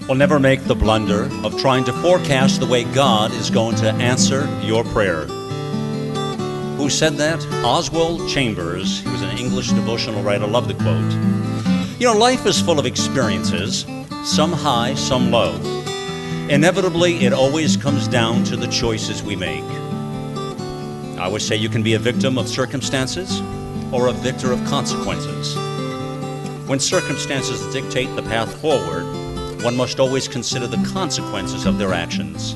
Well, never make the blunder of trying to forecast the way God is going to answer your prayer. Who said that? Oswald Chambers. He was an English devotional writer. I love the quote. You know, life is full of experiences, some high, some low. Inevitably, it always comes down to the choices we make. I would say you can be a victim of circumstances or a victor of consequences. When circumstances dictate the path forward, one must always consider the consequences of their actions.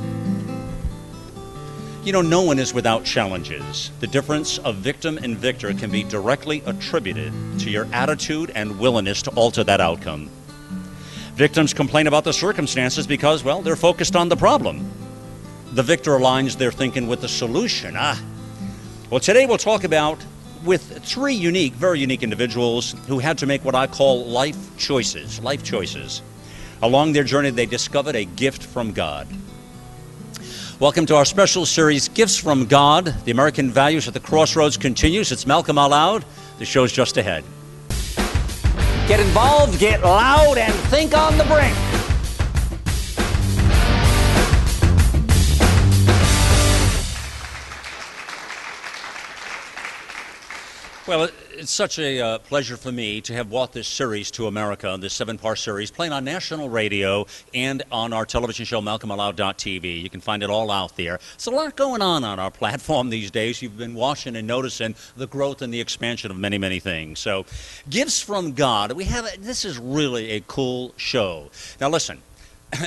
You know, no one is without challenges. The difference of victim and victor can be directly attributed to your attitude and willingness to alter that outcome. Victims complain about the circumstances because, well, they're focused on the problem. The victor aligns their thinking with the solution. Well, today we'll talk about with three very unique individuals who had to make what I call life choices. Along their journey, they discovered a gift from God. Welcome to our special series, Gifts from God. The American Values at the Crossroads continues. It's Malcolm Out Loud. The show's just ahead. Get involved, get loud, and think on the brink. Well, it's such a pleasure for me to have brought this series to America, this 7-part series, playing on national radio and on our television show, MalcolmOutLoud.tv. You can find it all out there. There's a lot going on our platform these days. You've been watching and noticing the growth and the expansion of many, many things. So, Gifts from God. This is really a cool show. Now, listen,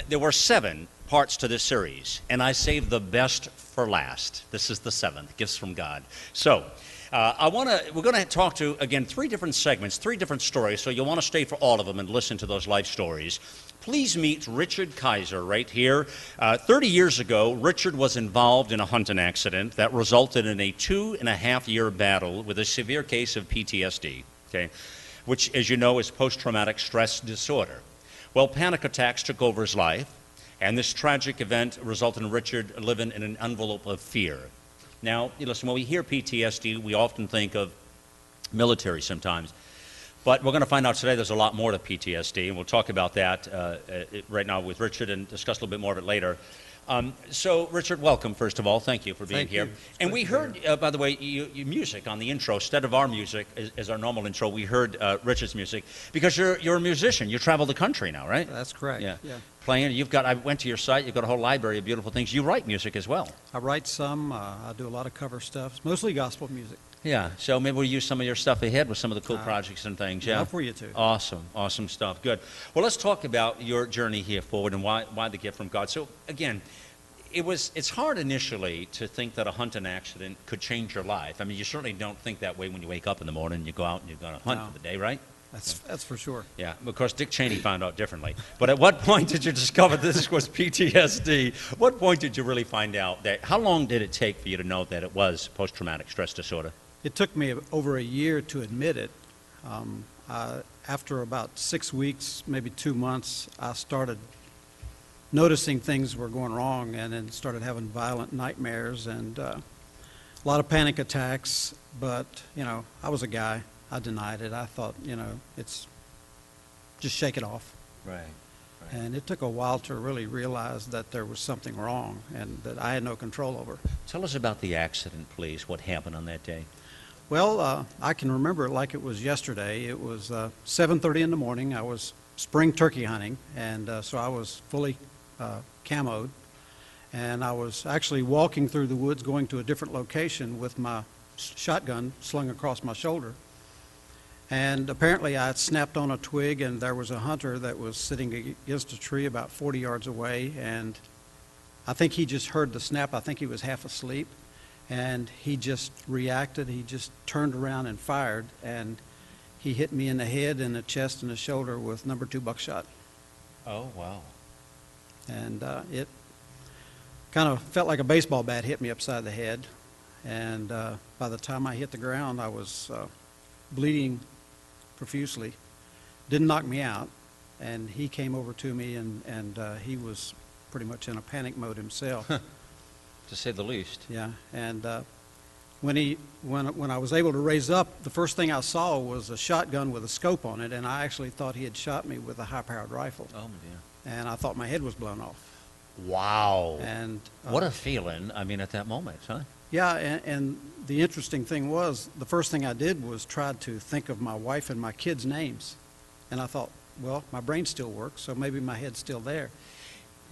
there were 7 parts to this series, and I saved the best for last. This is the 7th, Gifts from God. So, we're going to talk to, again, 3 different segments, 3 different stories, so you'll want to stay for all of them and listen to those life stories. Please meet Richard Kiser right here. 30 years ago, Richard was involved in a hunting accident that resulted in a 2.5-year battle with a severe case of PTSD, okay, which, as you know, is post-traumatic stress disorder. Well, panic attacks took over his life, and this tragic event resulted in Richard living in an envelope of fear. Now, listen, when we hear PTSD, we often think of military sometimes. But we're going to find out today there's a lot more to PTSD, and we'll talk about that right now with Richard and discuss a little bit more of it later. So, Richard, welcome, first of all. Thank you for being here. And we heard, by the way, your music on the intro. Instead of our music as our normal intro, we heard Richard's music because you're a musician. You travel the country now, right? That's correct. Yeah. Playing. I went to your site. You've got a whole library of beautiful things. You write music as well. I write some. I do a lot of cover stuff. It's mostly gospel music. Yeah, so maybe we'll use some of your stuff ahead with some of the cool projects and things. Yeah, love for you too. Awesome stuff. Good. Well, let's talk about your journey here forward and why the gift from God. So again, it's hard initially to think that a hunting accident could change your life. I mean, you certainly don't think that way when you wake up in the morning and you go out and you're going to hunt for the day, right? That's for sure. Yeah, because Dick Cheney found out differently. But at what point did you discover this was PTSD? What point did you really find out that? How long did it take for you to know that it was post-traumatic stress disorder? It took me over a year to admit it. After about 6 weeks, maybe 2 months, I started noticing things were going wrong and then started having violent nightmares and a lot of panic attacks. But, I was a guy. I denied it. I thought, it's just shake it off. Right. And it took a while to really realize that there was something wrong and that I had no control over. Tell us about the accident, please. What happened on that day? Well, I can remember it like it was yesterday. It was 7:30 in the morning. I was spring turkey hunting, and so I was fully camoed. And I was actually walking through the woods going to a different location with my shotgun slung across my shoulder. And apparently I had snapped on a twig, and there was a hunter that was sitting against a tree about 40 yards away, and I think he just heard the snap. I think he was half asleep, and he just reacted. He just turned around and fired, and he hit me in the head and the chest and the shoulder with number 2 buckshot. Oh, wow. And it kind of felt like a baseball bat hit me upside the head, and by the time I hit the ground, I was bleeding profusely. Didn't knock me out, and he came over to me, and he was pretty much in a panic mode himself. To say the least. Yeah, and when I was able to raise up, the first thing I saw was a shotgun with a scope on it, and I actually thought he had shot me with a high-powered rifle. Oh, dear. And I thought my head was blown off. Wow. And what a feeling, I mean, at that moment, huh? yeah, and the interesting thing was, the first thing I did was try to think of my wife and my kids' names. And I thought, well, my brain still works, so maybe my head's still there.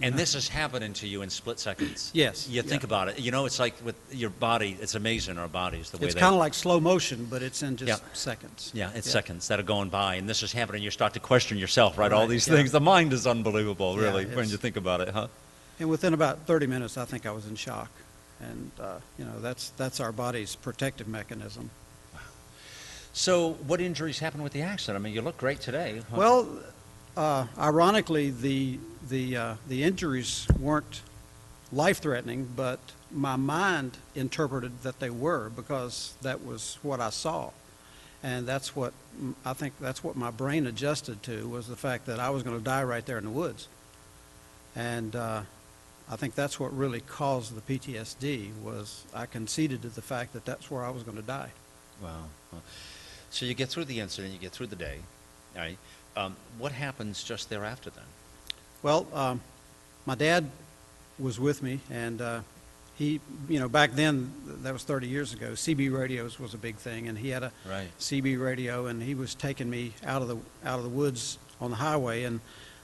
And this is happening to you in split seconds. Yes. You think yeah. about it. You know, it's like with your body, it's amazing, our bodies, the way It's they... kind of like slow motion, but it's in just Yeah. seconds. Yeah, it's seconds that are going by, and this is happening. You start to question yourself, right? All Right, these yeah. things. The mind is unbelievable, Yeah, really, when it's- you think about it, huh? And within about 30 minutes, I think I was in shock. And, you know, that's our body's protective mechanism. So what injuries happened with the accident? I mean, you look great today. Huh? Well, ironically, the injuries weren't life-threatening, but my mind interpreted that they were, because that was what I saw. And that's what, I think that's what my brain adjusted to, was the fact that I was going to die right there in the woods. And I think that's what really caused the PTSD, was I conceded to the fact that that's where I was going to die. Wow. Well, so you get through the incident, you get through the day, all right? What happens just thereafter then? Well, my dad was with me, and he, you know, back then, that was 30 years ago, CB radios was a big thing, and he had a Right. CB radio, and he was taking me out of the woods on the highway, and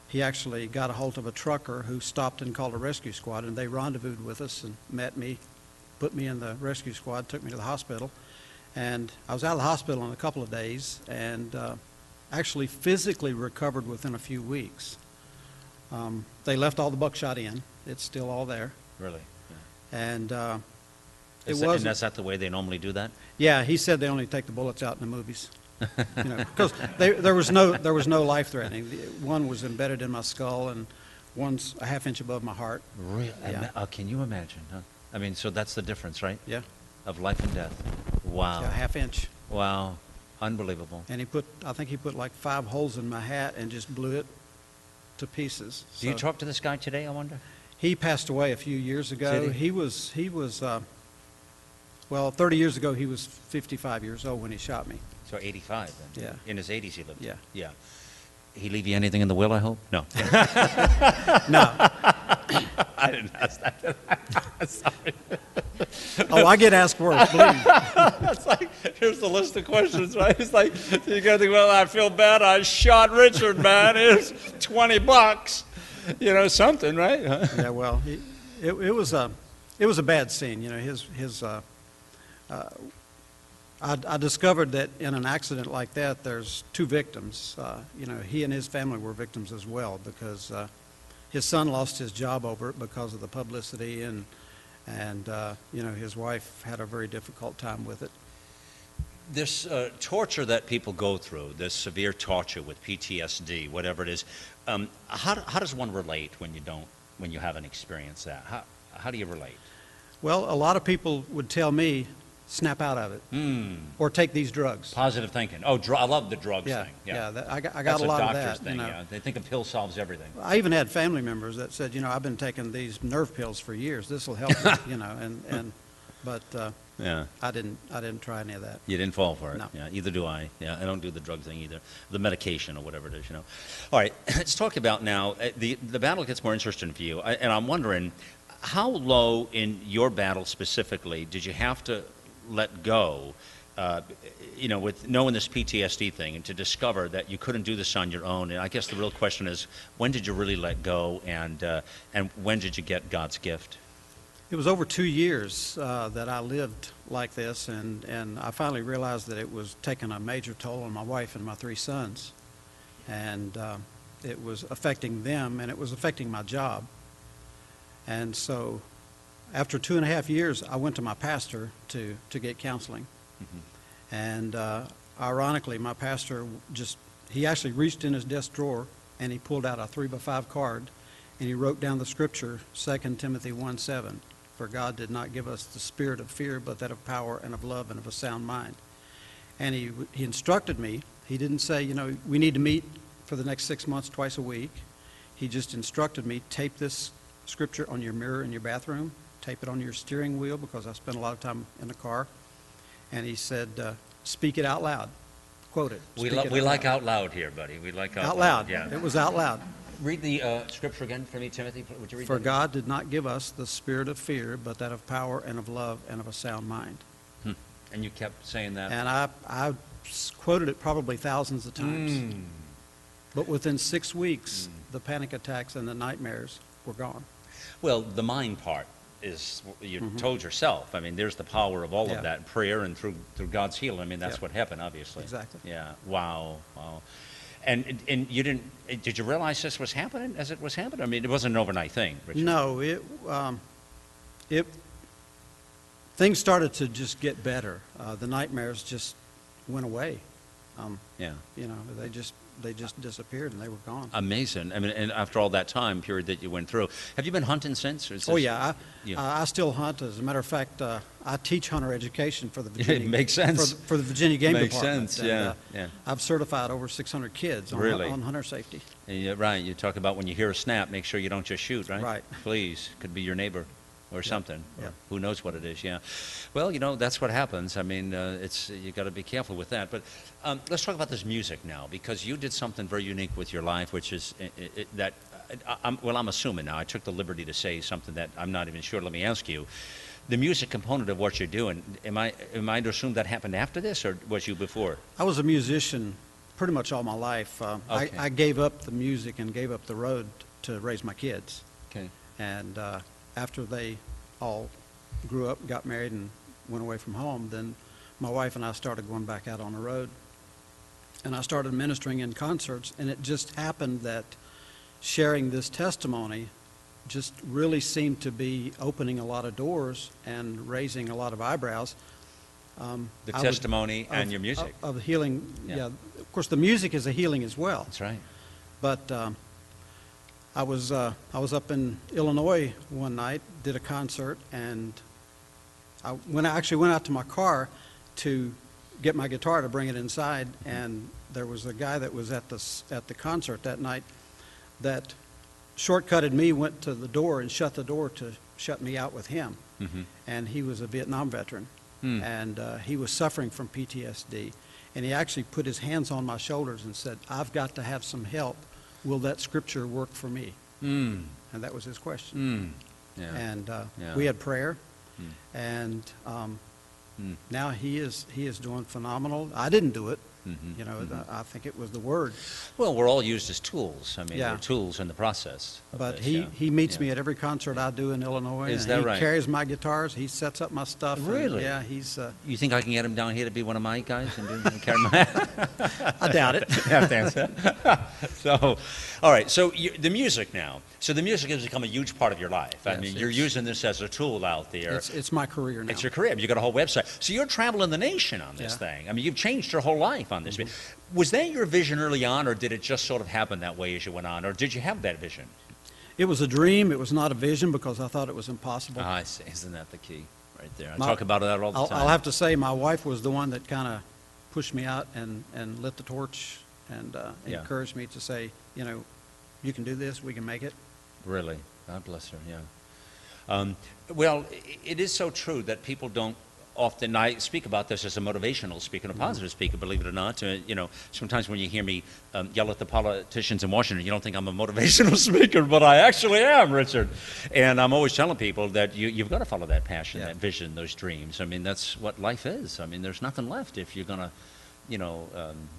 he actually got a hold of a trucker who stopped and called a rescue squad, and they rendezvoused with us and met me, put me in the rescue squad, took me to the hospital, and I was out of the hospital in a couple of days, and actually physically recovered within a few weeks. They left all the buckshot in. It's still all there. Really? And Is it was, and that's not the way they normally do that? yeah, he said they only take the bullets out in the movies. You know, because there was no life threatening. One was embedded in my skull, and one's a half-inch above my heart. Really? Yeah. Can you imagine, huh? I mean, so that's the difference, right? Yeah, Of life and death. Wow. yeah, half-inch. Wow. Unbelievable. And I think he put like 5 holes in my hat and just blew it to pieces. Do you So talk to this guy today, I wonder? he passed away a few years ago. Did he? He was well, 30 years ago, he was 55 years old when he shot me. So 85 then? Yeah. In his 80s he lived? Yeah. Yeah. He leave you anything in the will, I hope? No. No. I didn't ask that. Sorry. Oh, I get asked worse, believe me. It's like, here's the list of questions, right? It's like, you gotta think, well, I feel bad. I shot Richard, man. Here's $20. You know, something, right? Huh? Yeah, well, it was a bad scene. You know, I discovered that in an accident like that, there's 2 victims. You know, he and his family were victims as well, because his son lost his job over it because of the publicity, and you know, his wife had a very difficult time with it. This torture that people go through, this severe torture with PTSD, whatever it is, how does one relate when you haven't experienced that? How do you relate? Well, a lot of people would tell me, snap out of it, or take these drugs. Positive thinking. Oh, I love the drugs Yeah, thing. yeah, I got That's a lot of doctor's that. thing, You know. yeah. They think a pill solves everything. I even had family members that said, you know, I've been taking these nerve pills for years. This will help me, you know, but Yeah. I didn't try any of that. You didn't fall for it. No. Yeah, either do I. Yeah, I don't do the drug thing either. The medication or whatever it is, you know. All right, let's talk about now, the battle gets more interesting for you. And I'm wondering, how low in your battle specifically did you have to let go, you know, with knowing this PTSD thing, and to discover that you couldn't do this on your own? And I guess the real question is, when did you really let go, and when did you get God's gift? It was over 2 years that I lived like this, and I finally realized that it was taking a major toll on my wife and my 3 sons, and it was affecting them, and it was affecting my job. And so after 2.5 years, I went to my pastor to get counseling. Mm-hmm. And ironically, my pastor he actually reached in his desk drawer, and he pulled out a 3x5 card, and he wrote down the scripture, 2 Timothy 1:7. For God did not give us the spirit of fear, but that of power and of love and of a sound mind. And he instructed me. He didn't say, you know, we need to meet for the next 6 months twice a week. He just instructed me, tape this scripture on your mirror in your bathroom, tape it on your steering wheel, because I spent a lot of time in the car, and he said, speak it out loud. Quote it. We Speak it out like loud. out loud here, buddy. We like Out loud. Yeah. It was out loud. Read the scripture again for me, Timothy. Would you read For that? God did not give us the spirit of fear, but that of power and of love and of a sound mind. And you kept saying that. And I quoted it probably thousands of times. But within 6 weeks, the panic attacks and the nightmares were gone. Well, the mind part is, you told yourself. I mean, there's the power of all Yeah. of that prayer and through God's healing. I mean, that's Yeah. what happened, obviously. Exactly. Yeah. Wow. Wow. And you didn't? Did you realize this was happening as it was happening? I mean, it wasn't an overnight thing, Richard. No, things started to just get better. The nightmares just went away. Yeah. You know, they just disappeared and they were gone. Amazing. I mean, and after all that time period that you went through, have you been hunting since? Or is Oh this- yeah, Yeah. I still hunt. As a matter of fact, I teach hunter education for the Virginia. It makes sense. For the Virginia Game Makes Department. sense, And, yeah, yeah. I've certified over 600 kids on, Really? on hunter safety. Yeah, right. You talk about when you hear a snap, make sure you don't just shoot, right? Right. Please. Could be your neighbor or something. Yeah. Or who knows what it is, yeah. Well, you know, that's what happens. I mean, you got to be careful with that. But let's talk about this music now, because you did something very unique with your life, which is that, I'm assuming now, I took the liberty to say something that I'm not even sure. Let me ask you. The music component of what you're doing, am I to assume that happened after this, or was you before? I was a musician pretty much all my life. Okay. I gave up the music and gave up the road to raise my kids. Okay. And after they all grew up, got married, and went away from home, then my wife and I started going back out on the road. And I started ministering in concerts, and it just happened that sharing this testimony just really seemed to be opening a lot of doors and raising a lot of eyebrows. The I would- testimony and your music. Of healing, Yeah. yeah. Of course, the music is a healing as well. That's right. But I was up in Illinois one night, did a concert, and I actually went out to my car to get my guitar to bring it inside, and there was a guy that was at the concert that night that shortcutted me, went to the door and shut the door to shut me out with him. And he was a Vietnam veteran, and he was suffering from PTSD, and he actually put his hands on my shoulders and said, "I've got to have some help. Will that scripture work for me?" And that was his question. Yeah. And Yeah. we had prayer, and now he is doing phenomenal. I didn't do it. You know, I think it was the Word. Well, we're all used as tools. I mean, Yeah. we're tools in the process. of But this, he, yeah. he meets Yeah. me at every concert I do in Illinois. Is and that he right? carries my guitars. He sets up my stuff. and, Really? yeah, he's. You think I can get him down here to be one of my guys and carry my... I doubt it. have to answer. So, all right. So the music now. So the music has become a huge part of your life. I Yes, mean, you're it's- using this as a tool out there. It's my career now. It's your career. You got a whole website. So you're traveling the nation on this Yeah. thing. I mean, you've changed your whole life on this. Was that your vision early on, or did it just sort of happen that way as you went on, or did you have that vision? It was a dream. It was not a vision because I thought it was impossible. I see. Isn't that the key right there? I My- talk about that all the time. I'll have to say my wife was the one that kind of pushed me out and lit the torch and Yeah. encouraged me to say, you know, you can do this, we can make it. Really? God bless her, yeah. Well, it is so true that people don't often, I speak about this as a motivational speaker and a positive speaker, believe it or not. You know, sometimes when you hear me yell at the politicians in Washington, you don't think I'm a motivational speaker, but I actually am, Richard. And I'm always telling people that you've got to follow that passion, Yeah. that vision, those dreams. I mean, that's what life is. I mean, there's nothing left if you're going to, you know,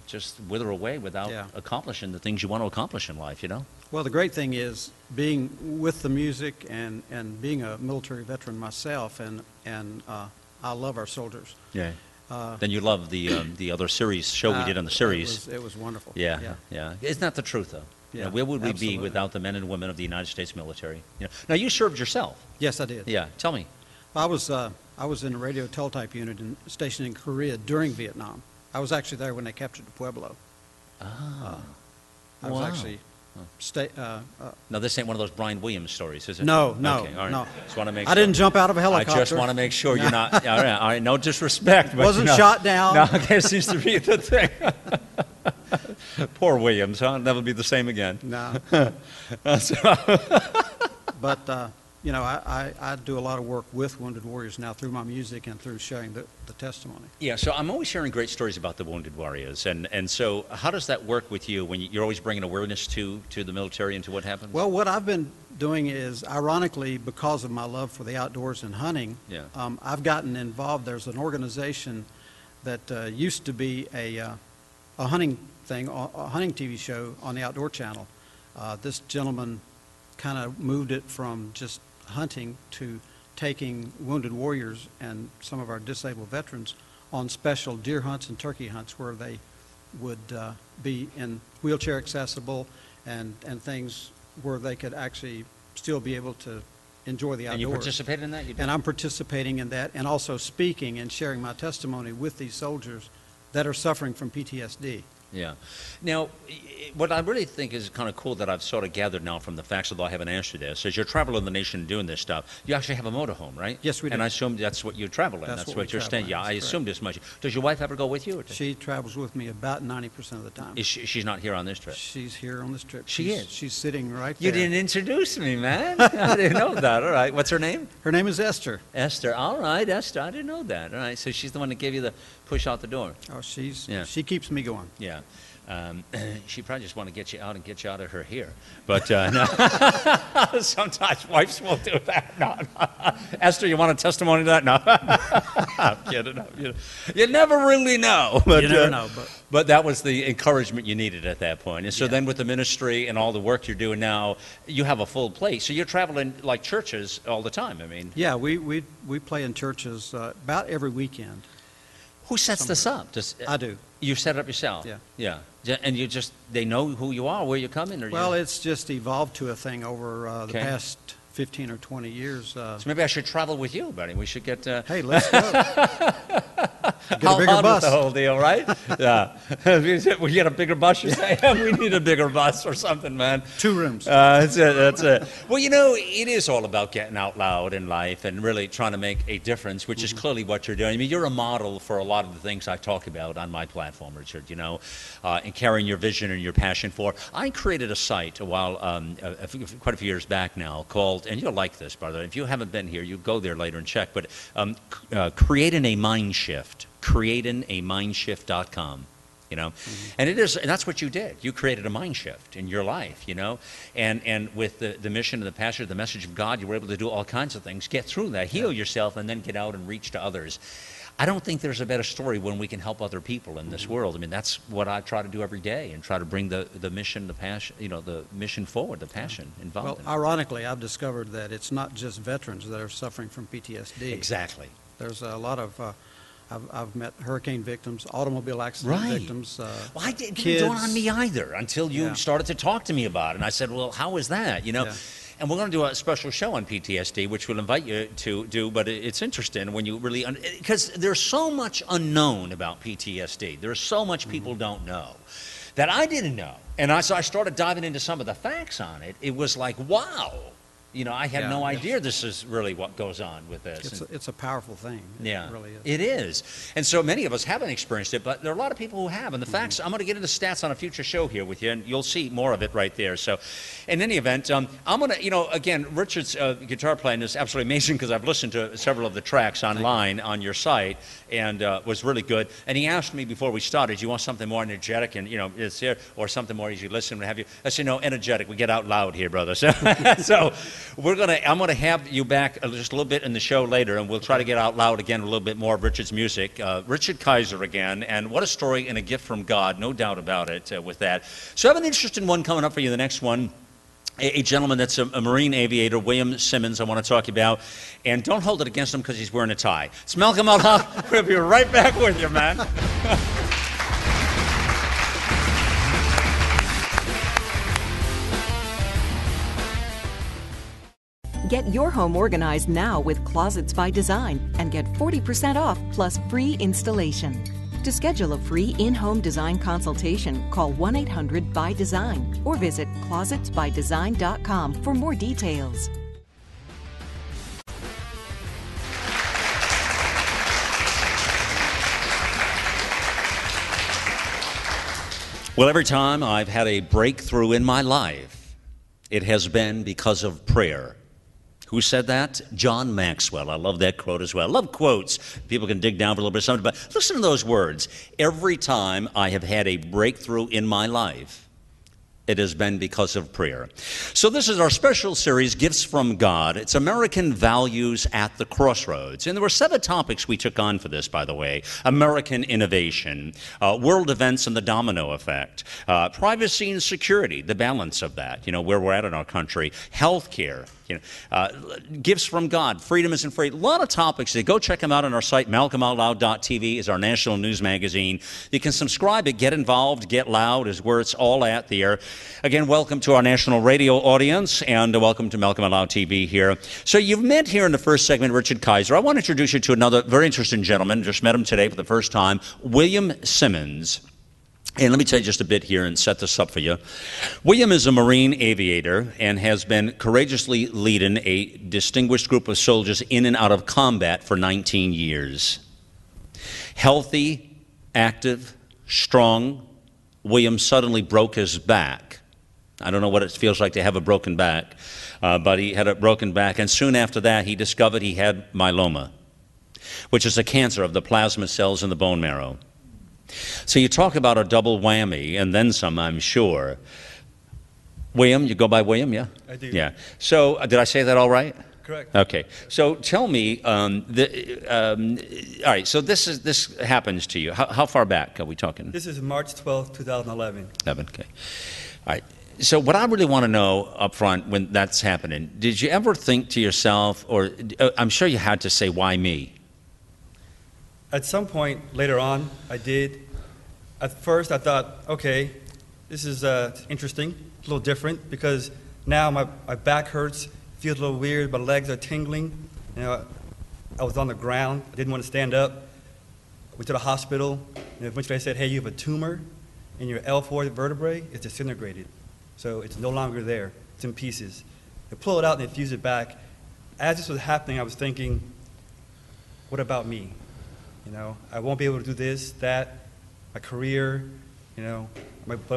just wither away without Yeah. accomplishing the things you want to accomplish in life, you know? Well, the great thing is being with the music and being a military veteran myself, and I love our soldiers. Yeah. Then you love the other show we did on the series. It was wonderful. Yeah, yeah. Isn't that the truth, though? You know, Yeah, where would we be absolutely. without the men and women of the United States military? You know, now, you served yourself. Yes, I did. Yeah, tell me. I was in a radio teletype unit stationed in Korea during Vietnam. I was actually there when they captured Pueblo. Ah, I was wow. actually No, this ain't one of those Brian Williams stories, is it? No, Okay, all right. no. Just want to make I didn't jump out of a helicopter. I just want to make sure you're not. All right, no disrespect. But, Wasn't you know, shot down. No, that seems to be the thing. Poor Williams, huh? Never be the same again. No. So- But you know, I do a lot of work with Wounded Warriors now through my music and through sharing the testimony. Yeah, so I'm always hearing great stories about the Wounded Warriors, and so how does that work with you when you're always bringing awareness to the military and to what happens? Well, what I've been doing is, ironically, because of my love for the outdoors and hunting, Yeah. I've gotten involved. There's an organization that used to be a hunting thing, a hunting TV show on the Outdoor Channel. This gentleman kind of moved it from just hunting to taking wounded warriors and some of our disabled veterans on special deer hunts and turkey hunts where they would be in wheelchair accessible and things where they could actually still be able to enjoy the outdoors. And you participated in that? You did? And I'm participating in that, and also speaking and sharing my testimony with these soldiers that are suffering from PTSD. Yeah. Now, what I really think is kind of cool that I've sort of gathered now from the facts, although I haven't asked you this, is you're traveling the nation doing this stuff. You actually have a motorhome, right? Yes, we do. And I assume that's what you travel in. That's what what you're staying. Yeah, I assumed as much. Does your wife ever go with you? Or She travels with me about 90% of the time. she's not here on this trip? She's here on this trip. She is? She's sitting right You there. didn't introduce me, man. I didn't know that. All right. What's her name? Her name is Esther. Esther. All right, Esther. I didn't know that. All right. So she's the one that gave you the push out the door. Oh, Yeah. she keeps me going. Yeah. She probably just want to get you out and get you out of her hair. But no. Sometimes wives will do that. No. Esther, you want a testimony to that? No. I'm kidding. You never really know. But, You never know. But that was the encouragement you needed at that point. And so Yeah. then with the ministry and all the work you're doing now, you have a full plate. So you're traveling like churches all the time. I mean, Yeah, we play in churches about every weekend. who sets this up? I do. You set it up yourself? Yeah. Yeah. And they know who you are, where you're coming? Or Well, it's just evolved to a thing over the Okay. past 15 or 20 years. So maybe I should travel with you, buddy. We should get... Hey, let's go. Get How a bigger hard bus. is the whole deal, right? Yeah. We get a bigger bus, you say? We need a bigger bus or something, man. 2 rooms. That's it, that's it. Well, you know, it is all about getting out loud in life and really trying to make a difference, which is clearly what you're doing. I mean, you're a model for a lot of the things I talk about on my platform, Richard, you know, and carrying your vision and your passion for. I created a site quite a few years back now called, and you'll like this, brother, if you haven't been here, you go there later and check, but Creating a Mind Shift, creatingamindshift.com. You know, and that's what you did. You created a mind shift in your life, you know, and with the mission and the passion, the message of God, you were able to do all kinds of things, get through that, heal yourself, and then get out and reach to others. I don't think there's a better story when we can help other people in this world. I mean, that's what I try to do every day, and try to bring the mission, the passion, you know, the mission forward, the passion involved Well, in it. ironically, I've discovered that it's not just veterans that are suffering from PTSD. Exactly. There's a lot of, I've met hurricane victims, automobile accident Right. victims, Well, it didn't kids. dawn on me either until you Yeah. started to talk to me about it. And I said, well, how is that? You know, Yeah. and we're going to do a special show on PTSD, which we'll invite you to do, but it's interesting when you really, because there's so much unknown about PTSD. There's so much people don't know that I didn't know. And so I started diving into some of the facts on it. It was like, wow. You know, I had Yeah. no idea this is really what goes on with this. It's a powerful thing. Yeah, It really is. it is. And so many of us haven't experienced it, but there are a lot of people who have. And the facts, I'm going to get into stats on a future show here with you, and you'll see more of it right there. So in any event, I'm going to, you know, again, Richard's guitar playing is absolutely amazing because I've listened to several of the tracks online on your site and was really good. And he asked me before we started, you want something more energetic and, you know, it's here, or something more easy to listen, what have you. I said, no, energetic. We get out loud here, brother. So, so I'm going to have you back just a little bit in the show later, and we'll try to get out loud again a little bit more of Richard's music. Richard Kiser again, and what a story and a gift from God, no doubt about it with that. So I have an interesting one coming up for you, the next one. A gentleman that's a Marine aviator, William Simmons, I want to talk about. And don't hold it against him because he's wearing a tie. It's Malcolm Allah. We'll be right back with you, man. Get your home organized now with Closets by Design and get 40% off plus free installation. To schedule a free in-home design consultation, call 1-800-BY-DESIGN or visit closetsbydesign.com for more details. Well, every time I've had a breakthrough in my life, it has been because of prayer. Who said that? John Maxwell. I love that quote as well. I love quotes. People can dig down for a little bit of something, but listen to those words. Every time I have had a breakthrough in my life, it has been because of prayer. So this is our special series, Gifts from God. It's American Values at the Crossroads. And there were 7 topics we took on for this, by the way. American innovation, world events and the domino effect, privacy and security, the balance of that, where we're at in our country, healthcare, gifts from God, freedom isn't free. A lot of topics. Go check them out on our site. MalcolmOutLoud.tv is our national news magazine. You can subscribe at Get Involved, Get Loud is where it's all at there. Again, welcome to our national radio audience, and welcome to Malcolm Out Loud TV here. So you've met here in the first segment Richard Kiser. I want to introduce you to another very interesting gentleman. Just met him today for the first time, William Simmons. And let me tell you just a bit here and set this up for you. William is a Marine aviator and has been courageously leading a distinguished group of soldiers in and out of combat for 19 years. Healthy, active, strong, William suddenly broke his back. I don't know what it feels like to have a broken back, but he had a broken back, and soon after that he discovered he had myeloma, which is a cancer of the plasma cells in the bone marrow. So you talk about a double whammy, and then some, I'm sure. William, you go by William, yeah? I do. Yeah. So did I say that all right? Correct. Okay. So tell me, all right, so this happens to you. How far back are we talking? This is March 12th, 2011. 11, okay. All right. So what I really want to know up front when that's happening, did you ever think to yourself, or I'm sure you had to say, why me? At some point later on, I did. At first, I thought, okay, this is interesting, a little different, because now my back hurts, feels a little weird, my legs are tingling. I was on the ground, I didn't want to stand up. Went to the hospital, and eventually they said, hey, you have a tumor in your L4 vertebrae, it's disintegrated. So it's no longer there, it's in pieces. They pull it out and they fuse it back. As this was happening, I was thinking, what about me? I won't be able to do this, that, my career, I'll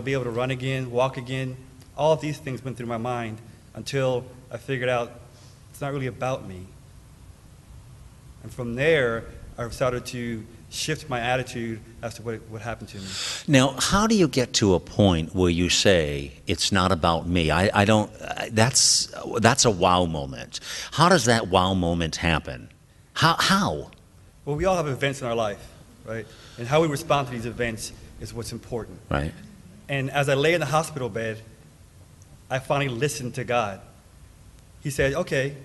be able to run again, walk again. All of these things went through my mind until I figured out it's not really about me. And from there, I started to shift my attitude as to what happened to me. Now, how do you get to a point where you say, it's not about me? I don't, that's a wow moment. How does that wow moment happen? How? Well, we all have events in our life, right? And how we respond to these events is what's important. Right. And as I lay in the hospital bed, I finally listened to God. He said, okay,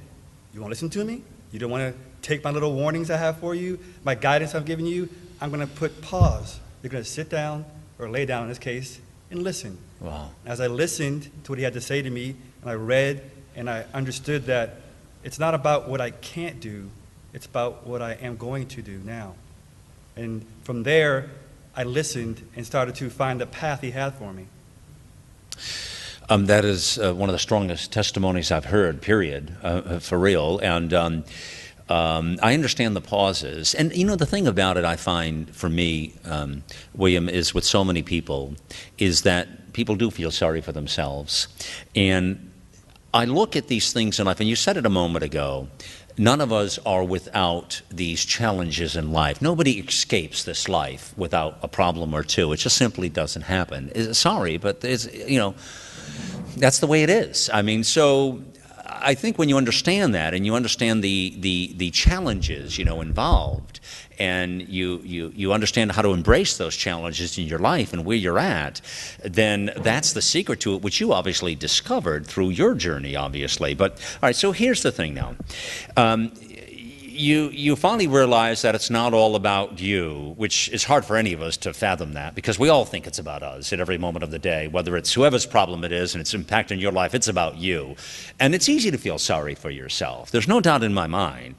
you want to listen to me? You don't want to take my little warnings I have for you, my guidance I've given you? I'm going to put pause. You're going to sit down, or lay down in this case, and listen. Wow. As I listened to what he had to say to me, and I read, and I understood that it's not about what I can't do, it's about what I am going to do now. And from there, I listened and started to find the path he had for me. That is one of the strongest testimonies I've heard, period, for real. And I understand the pauses. And, the thing about it I find for me, William, is with so many people, is that people do feel sorry for themselves. And I look at these things in life, and you said it a moment ago, none of us are without these challenges in life. Nobody escapes this life without a problem or two. It just simply doesn't happen. Sorry, but it's, that's the way it is. I mean, so I think when you understand that, and you understand the challenges, involved, and you understand how to embrace those challenges in your life and where you're at, then that's the secret to it, which you obviously discovered through your journey, obviously. But, all right, so here's the thing now. You finally realize that it's not all about you, which is hard for any of us to fathom that, because we all think it's about us at every moment of the day, whether it's whoever's problem it is and it's impacting your life, it's about you. And it's easy to feel sorry for yourself. There's no doubt in my mind.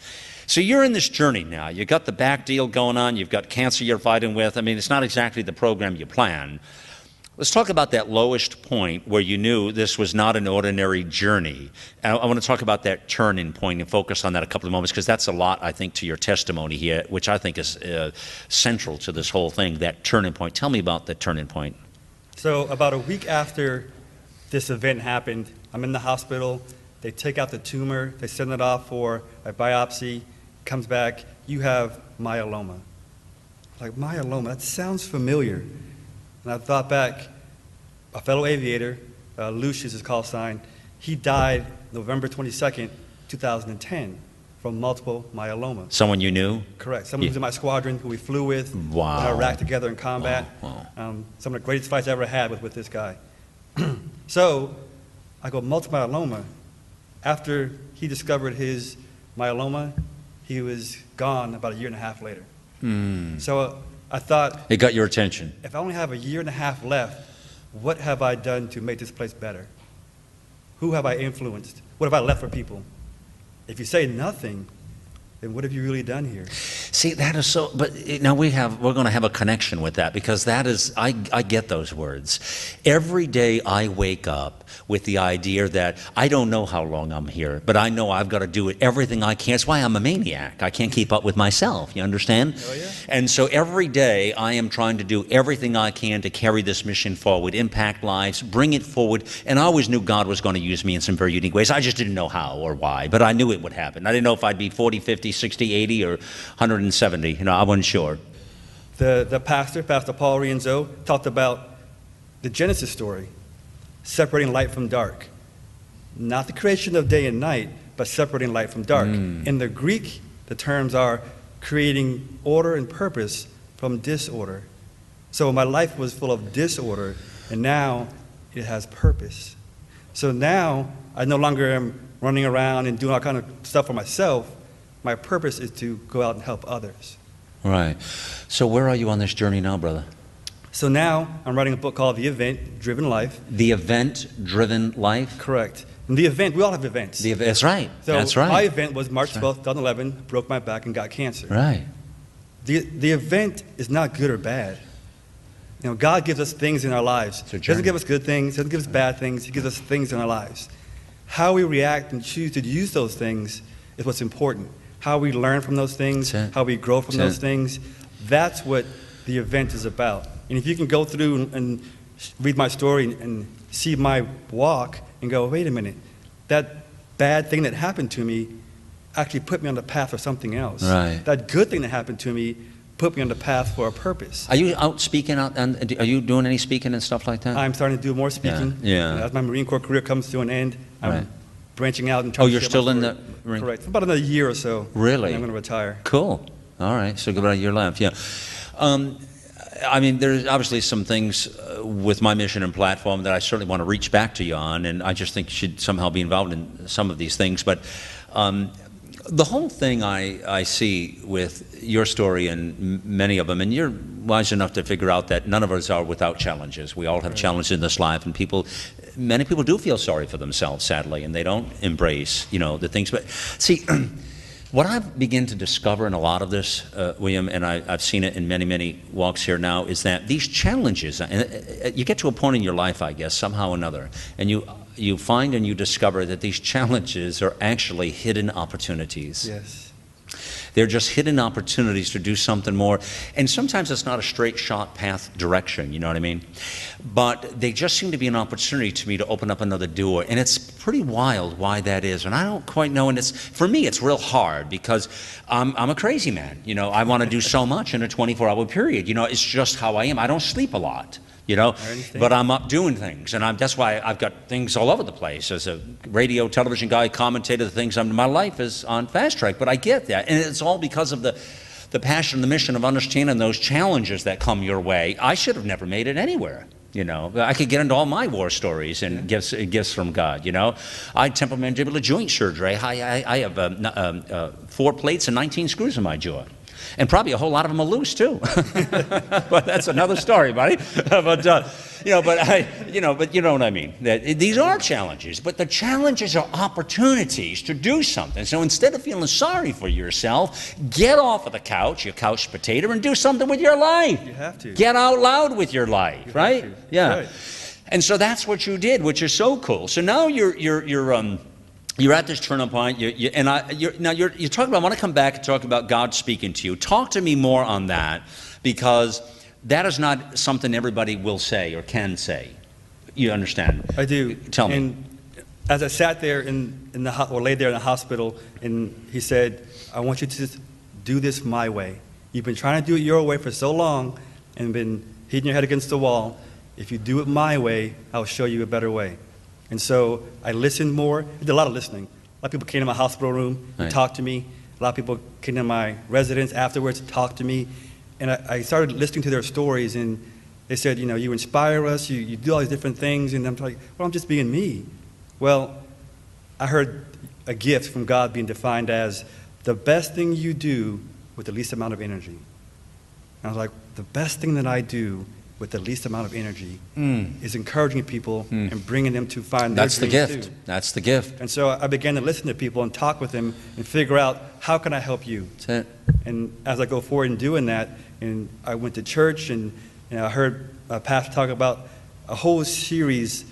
So you're in this journey now. You've got the back deal going on. You've got cancer you're fighting with. I mean, it's not exactly the program you planned. Let's talk about that lowest point where you knew this was not an ordinary journey. I want to talk about that turning point and focus on that a couple of moments, because that's a lot, I think, to your testimony here, which I think is central to this whole thing, that turning point. Tell me about the turning point. So about a week after this event happened, I'm in the hospital, They take out the tumor, they send it off for a biopsy, comes back, you have myeloma. Like, myeloma, that sounds familiar. And I thought back, a fellow aviator, Lucius, his call sign, he died November 22nd, 2010 from multiple myeloma. Someone you knew? Correct. Someone who's in my squadron, who we flew with Wow. in Iraq together in combat. Wow. Some of the greatest fights I ever had was with this guy. So I go, multiple myeloma. After he discovered his myeloma, he was gone about a year and a half later. So I thought, It got your attention. if I only have a year and a half left, what have I done to make this place better? Who have I influenced? What have I left for people? If you say nothing, then what have you really done here? See, that is so, but now we're going to have a connection with that, because that is, I get those words. Every day I wake up with the idea that I don't know how long I'm here, but I know I've got to do everything I can. That's why I'm a maniac. I can't keep up with myself, you understand? Oh, yeah. And so every day I am trying to do everything I can to carry this mission forward, impact lives, bring it forward, and I always knew God was going to use me in some very unique ways. I just didn't know how or why, but I knew it would happen. I didn't know if I'd be 40, 50, 60, 80, or 170. You know, I wasn't sure. The pastor, Pastor Paul Rienzo, talked about the Genesis story, separating light from dark. Not the creation of day and night, but separating light from dark. In the Greek, the terms are creating order and purpose from disorder. So my life was full of disorder, and now it has purpose. So now I no longer am running around and doing all kind of stuff for myself. My purpose is to go out and help others. Right. So where are you on this journey now, brother? So now I'm writing a book called The Event-Driven Life. The Event-Driven Life? Correct. And the event, we all have events. That's right. So That's right. my event was March 12th, 2011, broke my back and got cancer. Right. The event is not good or bad. You know, God gives us things in our lives. It's a He doesn't journey. give us good things, He doesn't give us bad things, He gives us things in our lives. How we react and choose to use those things is what's important. How we learn from those things, That's it. how we grow from That's those things, that's what the event is about. And if you can go through and read my story and see my walk and go, wait a minute, that bad thing that happened to me actually put me on the path for something else. Right. That good thing that happened to me put me on the path for a purpose. Are you out speaking out, and are you doing any speaking and stuff like that? I'm starting to do more speaking. Yeah. As my Marine Corps career comes to an end, I'm Right. branching out and Oh, trying to you're share my still in story. the Marine? Correct. For about another year or so. Really? And I'm going to retire. Cool. All right. So about a year left. Yeah. I mean, there's obviously some things with my mission and platform that I certainly want to reach back to you on, and I just think you should somehow be involved in some of these things. But the whole thing I see with your story and many of them, and you're wise enough to figure out that none of us are without challenges. We all have challenges in this life, and many people do feel sorry for themselves, sadly, and they don't embrace, the things. But see, what I've begun to discover in a lot of this, William, and I've seen it in many, many walks here now, is that these challenges, and you get to a point in your life, I guess, somehow or another, and you find and you discover that these challenges are actually hidden opportunities. Yes. They're just hidden opportunities to do something more. And sometimes it's not a straight shot path direction, you know what I mean? But they just seem to be an opportunity to me to open up another door. And it's pretty wild why that is. And I don't quite know. And for me, it's real hard because I'm a crazy man. I want to do so much in a 24-hour period. It's just how I am. I don't sleep a lot. But I'm up doing things, and that's why I've got things all over the place. As a radio, television guy, commentator, the things my life is on fast track. But I get that, and it's all because of the passion, the mission of understanding those challenges that come your way. I should have never made it anywhere. I could get into all my war stories and gifts from God. I had temporomandibular joint surgery. I have 4 plates and 19 screws in my jaw. And probably a whole lot of them are loose too. But that's another story, buddy. But you know what I mean. These are challenges, but the challenges are opportunities to do something. So instead of feeling sorry for yourself, get off of the couch, your couch potato, and do something with your life. You have to. Get out loud with your life, right? Yeah. Right. And so that's what you did, which is so cool. So now you're at this turning point, you're talking about, I want to come back and talk about God speaking to you. Talk to me more on that, because that is not something everybody will say or can say. You understand? I do. Tell me. And as I sat there or laid there in the hospital, and he said, I want you to just do this my way. You've been trying to do it your way for so long and been hitting your head against the wall. If you do it my way, I'll show you a better way. And so I listened more. I did a lot of listening. A lot of people came to my hospital room and talked to me. A lot of people came to my residence afterwards and talked to me. And I started listening to their stories, and they said, you inspire us, you do all these different things. And I'm like, well, I'm just being me. Well, I heard a gift from God being defined as the best thing you do with the least amount of energy. And I was like, the best thing that I do with the least amount of energy is encouraging people and bringing them to find their dreams too. That's the gift. That's the gift. And so I began to listen to people and talk with them and figure out, how can I help you? That's it. And as I go forward in doing that, and I went to church, and I heard a pastor talk about a whole series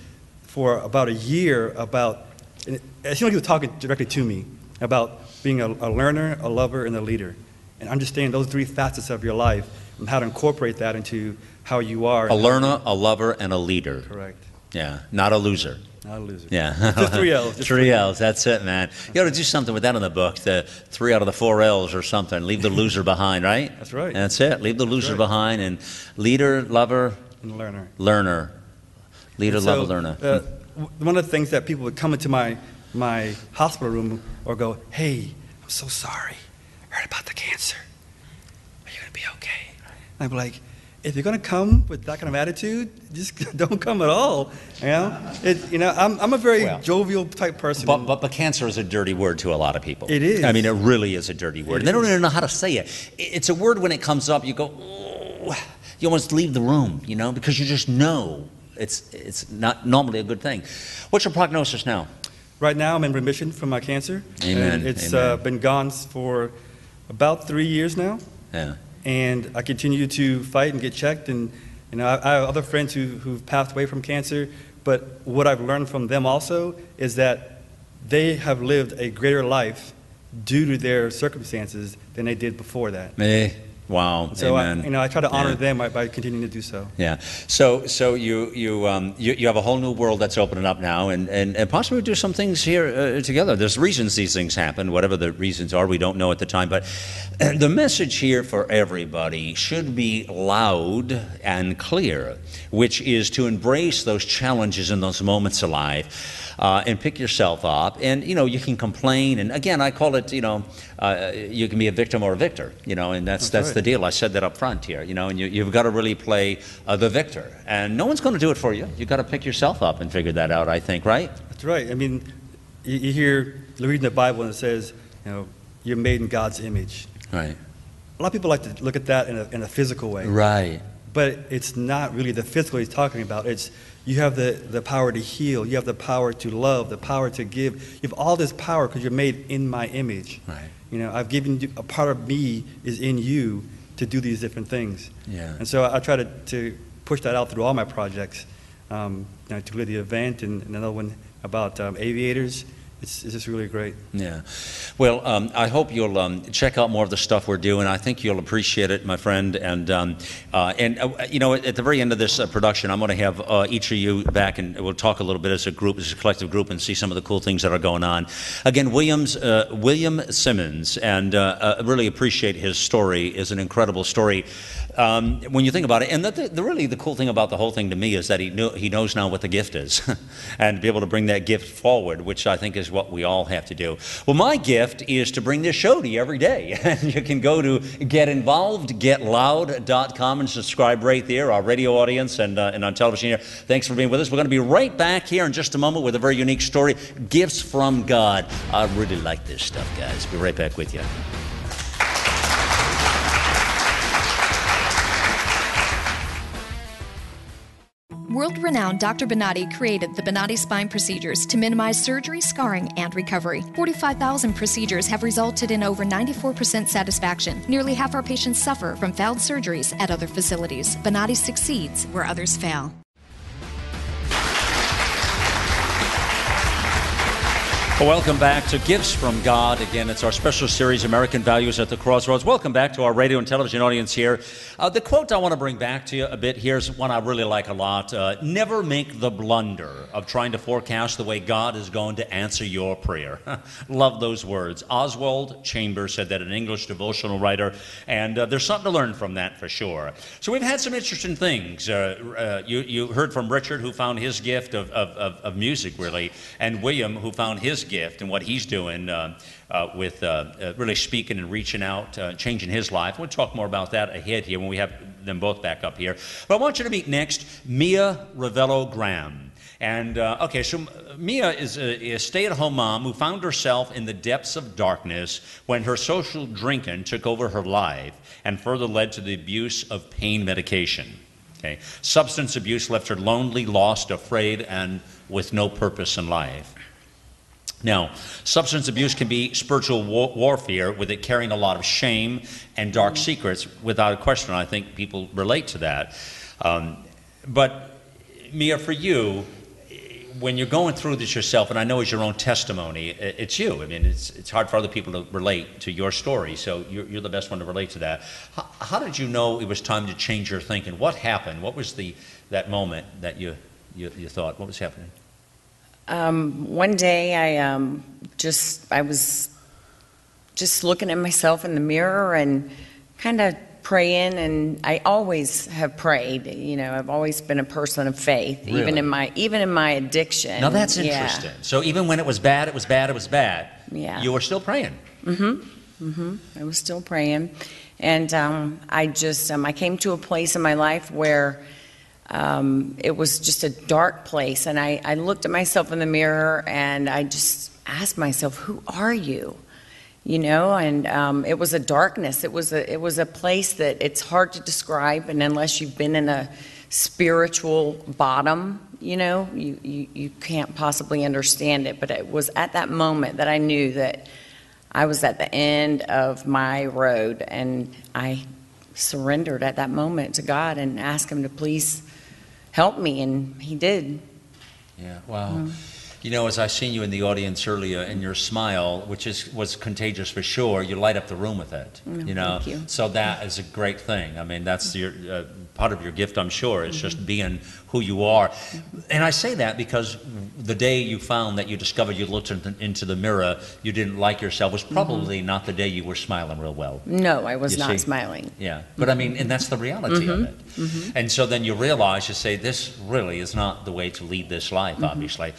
for about a year about, and it seemed like he was talking directly to me, about being a learner, a lover, and a leader. And understanding those three facets of your life and how to incorporate that into how you are. A learner, a lover, and a leader. Correct. Yeah, not a loser. Not a loser. Yeah. Just 3 L's. Just 3 L's, that's it, man. You ought to do something with that in the book, the 3 out of the 4 L's or something. Leave the loser behind, right? That's right. That's it. Leave the loser behind, and leader, lover, And learner. learner. Leader, And so, lover, learner. One of the things that people would come into my hospital room or go, hey, I'm so sorry. I heard about the cancer. Are you going to be okay? And I'd be like, if you're going to come with that kind of attitude, just don't come at all. I'm a very jovial type person. But cancer is a dirty word to a lot of people. It is. I mean, it really is a dirty word. And they don't even know how to say it. It's a word when it comes up, you go, oh, you almost leave the room, because you just know it's not normally a good thing. What's your prognosis now? Right now, I'm in remission from my cancer. Amen. And it's been gone for about 3 years now. Yeah. And I continue to fight and get checked. And I have other friends who've passed away from cancer. But what I've learned from them also is that they have lived a greater life due to their circumstances than they did before that. Wow. So Amen. I try to honor them by continuing to do so. Yeah. So you have a whole new world that's opening up now, and possibly do some things here together. There's reasons these things happen, whatever the reasons are, we don't know at the time. But the message here for everybody should be loud and clear, which is to embrace those challenges and those moments of life. And pick yourself up, and you can complain, and again I call it you can be a victim or a victor, and that's right. the deal. I said that up front here, and you've got to really play the victor, and no one's going to do it for you. You've got to pick yourself up and figure that out, I think, right? That's right. I mean, you hear reading the Bible and it says, you're made in God's image. Right. A lot of people like to look at that in a physical way. Right. But it's not really the physical he's talking about. It's you have the power to heal. You have the power to love, the power to give. You have all this power because you're made in my image. Right. I've given you, a part of me is in you to do these different things. Yeah. And so I try to push that out through all my projects. To the event and another one about aviators. It's just really great. Yeah. Well, I hope you'll check out more of the stuff we're doing. I think you'll appreciate it, my friend. And at the very end of this production, I'm going to have each of you back, and we'll talk a little bit as a group, as a collective group, and see some of the cool things that are going on. Again, William Simmons, and really appreciate his story. Is an incredible story. When you think about it, and really the cool thing about the whole thing to me is that he knows now what the gift is, and to be able to bring that gift forward, which I think is what we all have to do. Well, my gift is to bring this show to you every day, and you can go to getinvolvedgetloud.com and subscribe right there, our radio audience and on television here. Thanks for being with us. We're going to be right back here in just a moment with a very unique story, Gifts from God. I really like this stuff, guys. Be right back with you. World-renowned Dr. Bonatti created the Bonatti Spine procedures to minimize surgery, scarring, and recovery. 45,000 procedures have resulted in over 94% satisfaction. Nearly half our patients suffer from failed surgeries at other facilities. Bonatti succeeds where others fail. Well, welcome back to Gifts from God. Again, it's our special series, American Values at the Crossroads. Welcome back to our radio and television audience here. The quote I want to bring back to you a bit here is one I really like a lot. Never make the blunder of trying to forecast the way God is going to answer your prayer. Love those words. Oswald Chambers said that, an English devotional writer, and there's something to learn from that for sure. So we've had some interesting things. You heard from Richard, who found his gift of music, really, and William, who found his gift and what he's doing with really speaking and reaching out, changing his life. We'll talk more about that ahead here when we have them both back up here. But I want you to meet next Mia Revello-Graham. And okay, so Mia is a stay-at-home mom who found herself in the depths of darkness when her social drinking took over her life and further led to the abuse of pain medication. Okay, substance abuse left her lonely, lost, afraid, and with no purpose in life. Now, substance abuse can be spiritual warfare, with it carrying a lot of shame and dark secrets. Without a question, I think people relate to that. But Mia, for you, when you're going through this yourself, and I know it's your own testimony, it's you. I mean, it's hard for other people to relate to your story, so you're the best one to relate to that. How did you know it was time to change your thinking? What happened? What was that moment that you thought? What was happening? One day I was just looking at myself in the mirror and kind of praying, and I always have prayed. You know, I've always been a person of faith, really? even in my addiction. Now that's interesting. Yeah. So even when it was bad, yeah, you were still praying. I was still praying, and I came to a place in my life where it was just a dark place, and I looked at myself in the mirror and I just asked myself, who are you? You know, and it was a darkness. It was a place that it's hard to describe, and unless you've been in a spiritual bottom, you know, you can't possibly understand it. But it was at that moment that I knew that I was at the end of my road, and I surrendered at that moment to God and asked Him to please help me, and He did. Yeah, wow. You know, as I seen you in the audience earlier, and your smile, which was contagious for sure, you light up the room with it. You know, thank you. So that is a great thing. I mean, that's your part of your gift, I'm sure, is just being who you are. And I say that because the day you found that you discovered you looked into the mirror, you didn't like yourself, was probably not the day you were smiling real well. No, I was not smiling. Yeah, but I mean, and that's the reality of it. And so then you realize, you say, this really is not the way to lead this life, obviously.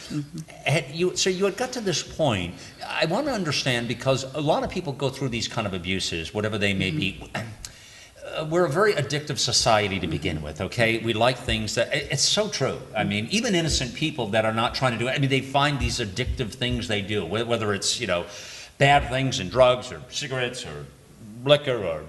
So you had got to this point. I want to understand, because a lot of people go through these kind of abuses, whatever they may be. We're a very addictive society to begin with, okay? We like things that, it's so true. I mean, even innocent people that are not trying to do it, I mean, they find these addictive things they do, whether it's, you know, bad things and drugs or cigarettes or liquor or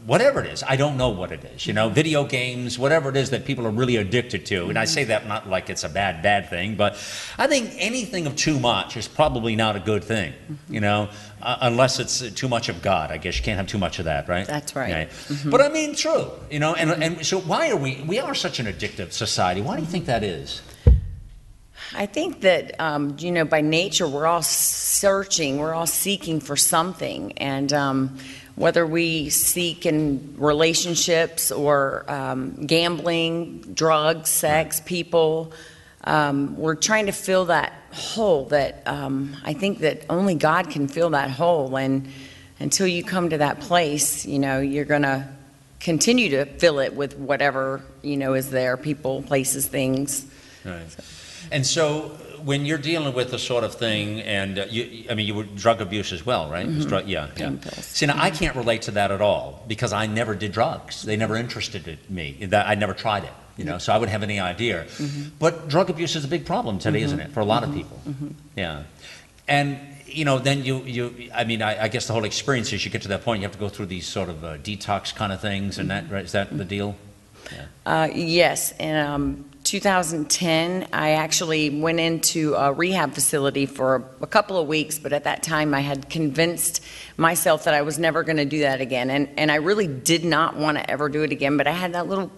whatever it is. I don't know what it is, you know, video games, whatever it is that people are really addicted to. And I say that not like it's a bad thing, but I think anything of too much is probably not a good thing, you know, unless it's too much of God. I guess you can't have too much of that, right? That's right. Okay. But I mean, true, you know, and so why are we are such an addictive society? Why do you think that is? I think that, you know, by nature, we're all searching, we're all seeking for something. And whether we seek in relationships or gambling, drugs, sex, people, we're trying to fill that hole that I think that only God can fill that hole. And until you come to that place, you know, you're going to continue to fill it with whatever, you know, is there, people, places, things. Right. And so when you're dealing with the sort of thing, and you were drug abuse as well, right? Yeah. See, now I can't relate to that at all, because I never did drugs. They never interested me. I never tried it, you know, so I wouldn't have any idea. But drug abuse is a big problem today, isn't it, for a lot of people? Yeah. And, you know, then I guess the whole experience is you get to that point, you have to go through these sort of detox kind of things, and that, right? Is that the deal? Yeah. Yes, and 2010, I actually went into a rehab facility for a couple of weeks, but at that time I had convinced myself that I was never going to do that again, and I really did not want to ever do it again, but I had that little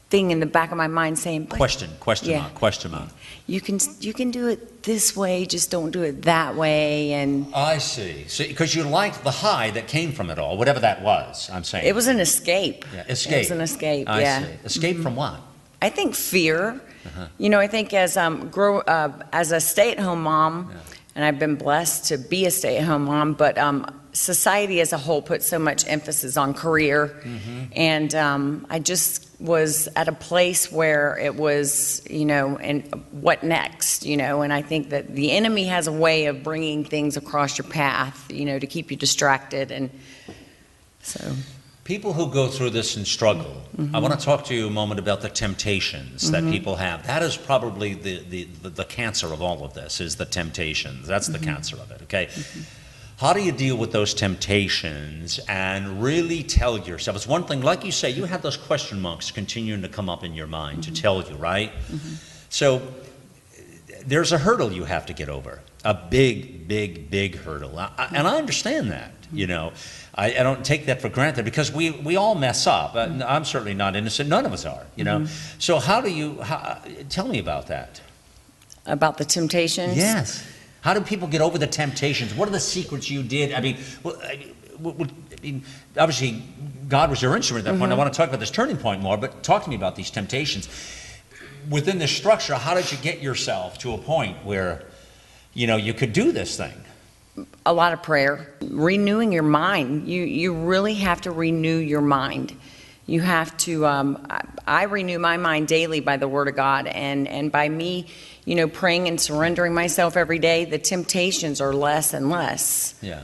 thing in the back of my mind saying, Question Yeah. mark, question mark. you can do it this way, just don't do it that way. And I see. So, because you liked the high that came from it all, whatever that was, I'm saying. it was an escape. Yeah, escape. It was an escape, I yeah. see. Escape from what? I think fear. Uh-huh. You know, I think as as a stay-at-home mom, and I've been blessed to be a stay-at-home mom, but society as a whole puts so much emphasis on career, and I just was at a place where it was, you know, and what next, you know, and I think that the enemy has a way of bringing things across your path, you know, to keep you distracted, and so. People who go through this and struggle, I want to talk to you a moment about the temptations that people have. That is probably the cancer of all of this, is the temptations. That's the cancer of it, okay? How do you deal with those temptations and really tell yourself? It's one thing, like you say, you have those question marks continuing to come up in your mind to tell you, right? So there's a hurdle you have to get over, a big, big, big hurdle. And I understand that, you know. I don't take that for granted because we all mess up. I'm certainly not innocent. None of us are, you know. So tell me about that. About the temptations? Yes. How do people get over the temptations? What are the secrets you did? I mean, obviously, God was your instrument at that point. I want to talk about this turning point more, but talk to me about these temptations. Within this structure, how did you get yourself to a point where, you know, you could do this thing? A lot of prayer, renewing your mind. You really have to renew your mind. You have to, I renew my mind daily by the Word of God, and by me, you know, praying and surrendering myself every day, the temptations are less and less. Yeah.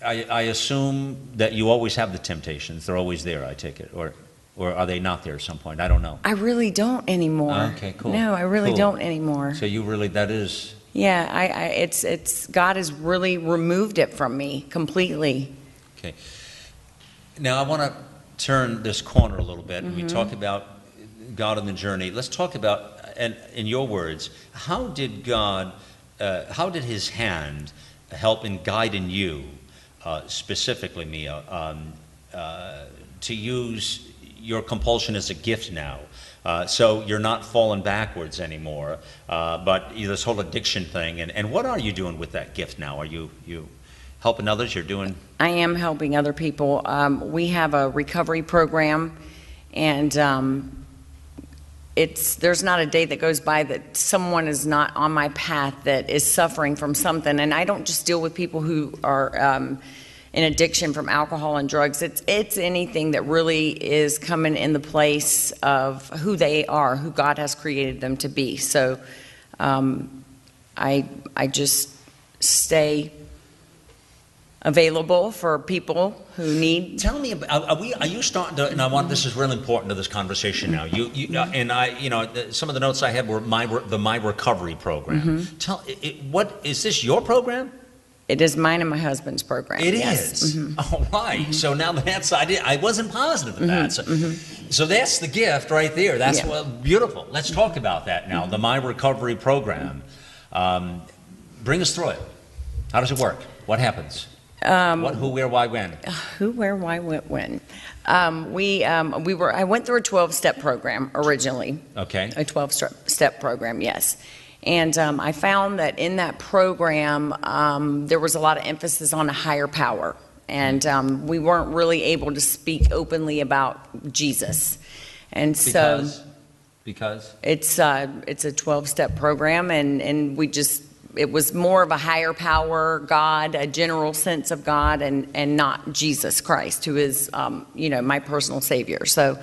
I assume that you always have the temptations. They're always there, I take it. Or are they not there at some point? I don't know. I really don't anymore. Okay, cool. No, I really Cool. don't anymore. So you really, that is... Yeah, it's God has really removed it from me completely. Okay. Now I want to turn this corner a little bit. We talked about God on the journey. Let's talk about, and in your words, how did His hand help in guiding you, specifically, Mia, to use your compulsion as a gift now? So you're not falling backwards anymore, but this whole addiction thing. And what are you doing with that gift now? Are you helping others? You're doing... I am helping other people. We have a recovery program, and there's not a day that goes by that someone is not on my path that is suffering from something. And I don't just deal with people who are in addiction from alcohol and drugs. It's anything that really is coming in the place of who they are, who God has created them to be. So I just stay available for people who need. Tell me about, are you starting to, and this is really important to this conversation now. And I, you know, some of the notes I had were the My Recovery program. What is this, your program? It is mine and my husband's program. It yes. is. All right. So now that's, I wasn't positive of that. So that's the gift right there. That's beautiful. Let's talk about that now. The My Recovery program. Bring us through it. How does it work? What happens? What, who, where, why, when? Who, where, why, when? I went through a 12-step program originally. Okay. A 12-step program, yes. And I found that in that program, there was a lot of emphasis on a higher power. And we weren't really able to speak openly about Jesus. And Because? It's a 12-step program, and it was more of a higher power, God, a general sense of God, and not Jesus Christ, who is, my personal Savior. So,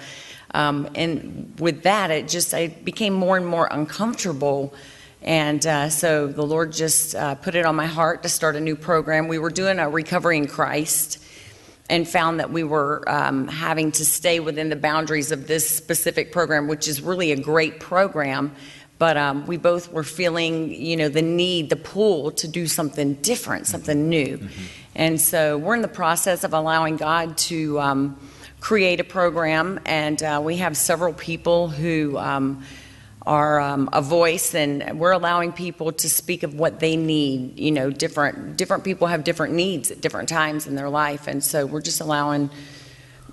and with that, I became more and more uncomfortable. And so the Lord just put it on my heart to start a new program. We were doing a Recovery in Christ and found that we were having to stay within the boundaries of this specific program, which is really a great program. But we both were feeling, the need, the pull to do something different, something new. And so we're in the process of allowing God to create a program. And we have several people who are a voice, and we're allowing people to speak of what they need. Different people have different needs at different times in their life. And so we're just allowing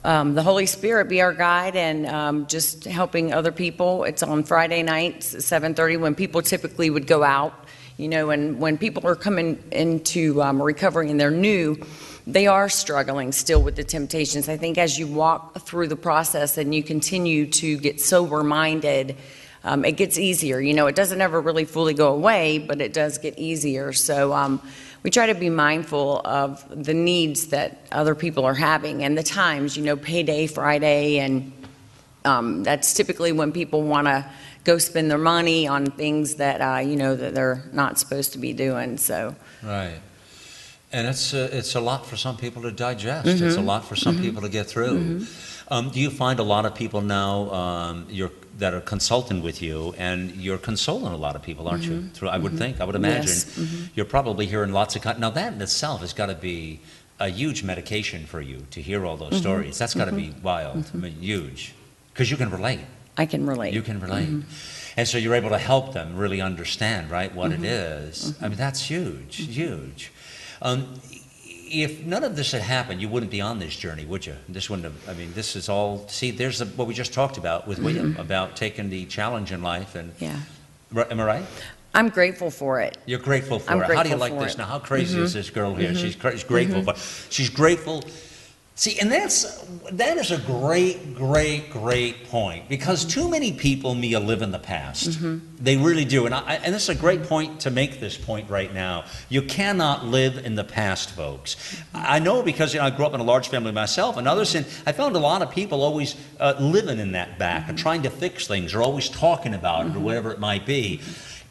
the Holy Spirit be our guide and just helping other people. It's on Friday nights, 7:30, when people typically would go out. And when people are coming into recovery and they're new, they are struggling still with the temptations. I think as you walk through the process and you continue to get sober-minded, it gets easier. It doesn't ever really fully go away, but it does get easier. So we try to be mindful of the needs that other people are having and the times, payday Friday, and that's typically when people want to go spend their money on things that, that they're not supposed to be doing. So. Right. And it's a lot for some people to digest. Mm-hmm. It's a lot for some people to get through. Mm-hmm. Do you find a lot of people now that are consulting with you, and you're consoling a lot of people, aren't you? I would think, I would imagine. Yes. You're probably hearing lots of... Now that in itself has got to be a huge medication for you, to hear all those stories. That's got to be wild. I mean, huge. Because you can relate. I can relate. You can relate. And so you're able to help them really understand, right, what it is. I mean, that's huge, huge. If none of this had happened, you wouldn't be on this journey, would you? This wouldn't have, I mean, this is all, see, there's what we just talked about with William, about taking the challenge in life. And yeah. Am I right? I'm grateful for it. You're grateful for I'm it. grateful How do you like this? it. Now, how crazy is this girl here? She's grateful for, she's grateful. See, and that is a great, great, great point, because too many people, Mia, live in the past. They really do. And this is a great point to make this point right now. You cannot live in the past, folks. I know, because I grew up in a large family myself, and others, and I found a lot of people always living in that back and trying to fix things, or always talking about it, or whatever it might be.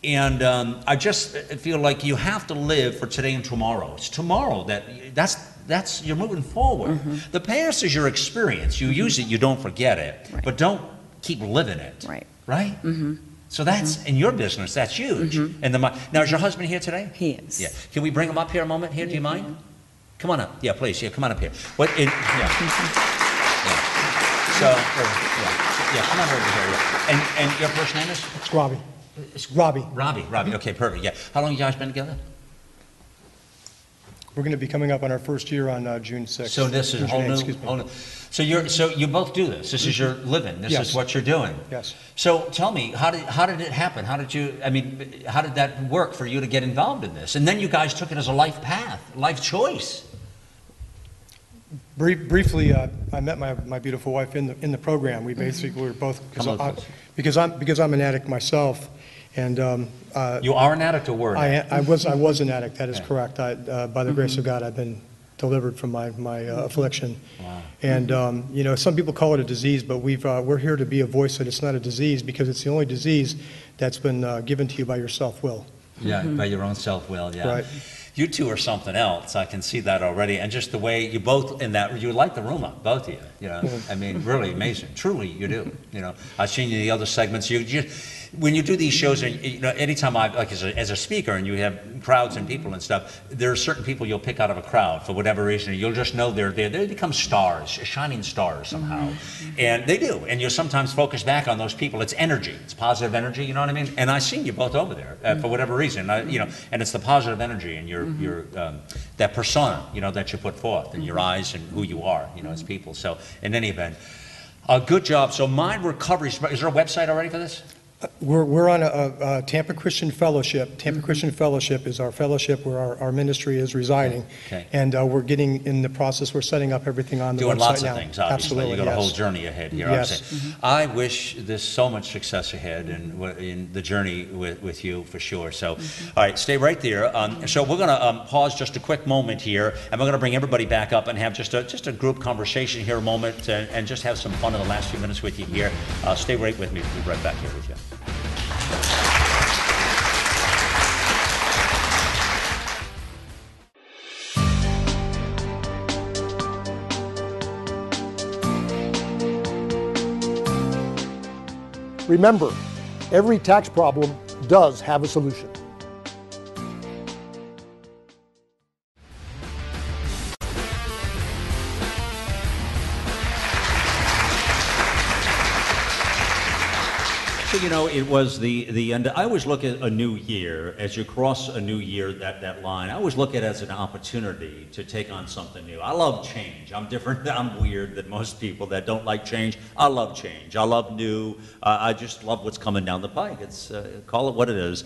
And I just feel like you have to live for today and tomorrow. It's tomorrow that's you're moving forward. The past is your experience. You use it, you don't forget it, but don't keep living it. Right? So that's in your business. That's huge. And now, is your husband here today? He is. Yeah. Can we bring him up here a moment? Here, do you mind? Come on up. Yeah, please. Yeah, come on up here. So, come on over here. Yeah. And your first name is? It's Robbie. Robbie. Robbie. Okay, perfect. Yeah. How long you guys been together? We're going to be coming up on our first year on June 6th. So this is whole new. So you both do this. This is your living. This is what you're doing. Yes. So tell me, how did it happen? How did that work for you to get involved in this? And then you guys took it as a life path, life choice. Briefly, I met my beautiful wife in the program. We basically were both, because I'm an addict myself. And you are an addict, or were? I was an addict. That is correct. By the grace of God, I've been delivered from my affliction. Wow. And some people call it a disease, but we're here to be a voice that it's not a disease, because it's the only disease that's been given to you by your self-will. Yeah, by your own self-will. Yeah. Right. You two are something else. I can see that already, and just the way you both you light the room up, both of you. I mean, really amazing. Truly, you do. I've seen you in the other segments. When you do these shows, anytime as a speaker, and you have crowds and people and stuff, there are certain people you'll pick out of a crowd for whatever reason. You'll just know they're there. They become stars, shining stars somehow, and they do. And you'll sometimes focus back on those people. It's energy. It's positive energy. You know what I mean? And I've seen you both over there for whatever reason. And it's the positive energy and your that persona, that you put forth, and your eyes and who you are, as people. So in any event, good job. So Mind Recovery, is there a website already for this? We're on a Tampa Christian Fellowship. Tampa Christian Fellowship is our fellowship where our ministry is residing. Okay. And we're getting in the process. We're setting up everything on the website now. Doing lots of things, obviously. Absolutely, You've got a whole journey ahead here. Yes. I wish there's so much success ahead in the journey with you, for sure. So, all right, stay right there. So we're going to pause just a quick moment here, and we're going to bring everybody back up and have just a group conversation here a moment, and just have some fun in the last few minutes with you here. Stay right with me. We'll be right back here with you. Remember, every tax problem does have a solution. you know, it was the end. I always look at a new year, as you cross a new year, that line, I always look at it as an opportunity to take on something new. I love change. I'm different, I'm weird than most people that don't like change. I love change. I love new. I just love what's coming down the pike. It's, call it what it is.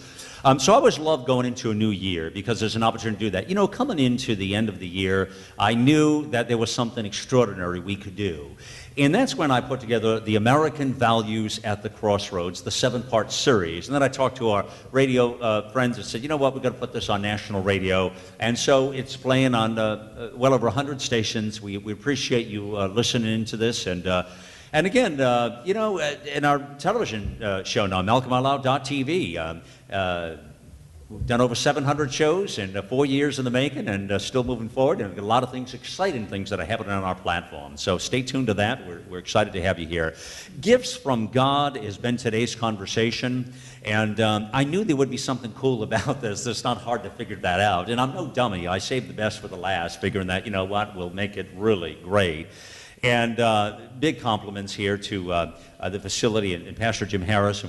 So I always love going into a new year because there's an opportunity to do that. You know, coming into the end of the year, I knew that there was something extraordinary we could do. And that's when I put together the American Values at the Crossroads, the 7-part series. And then I talked to our radio friends and said, you know what, we've got to put this on national radio. And so it's playing on well over 100 stations. We appreciate you listening to this. And again, you know, in our television show now, MalcolmOutLoud.tv, we've done over 700 shows in 4 years in the making and still moving forward. And we've got a lot of things, exciting things that are happening on our platform. So stay tuned to that. We're excited to have you here. Gifts from God has been today's conversation. And I knew there would be something cool about this. It's not hard to figure that out. And I'm no dummy. I saved the best for the last, figuring that, you know what, we'll make it really great. And big compliments here to the facility and Pastor Jim Harris, who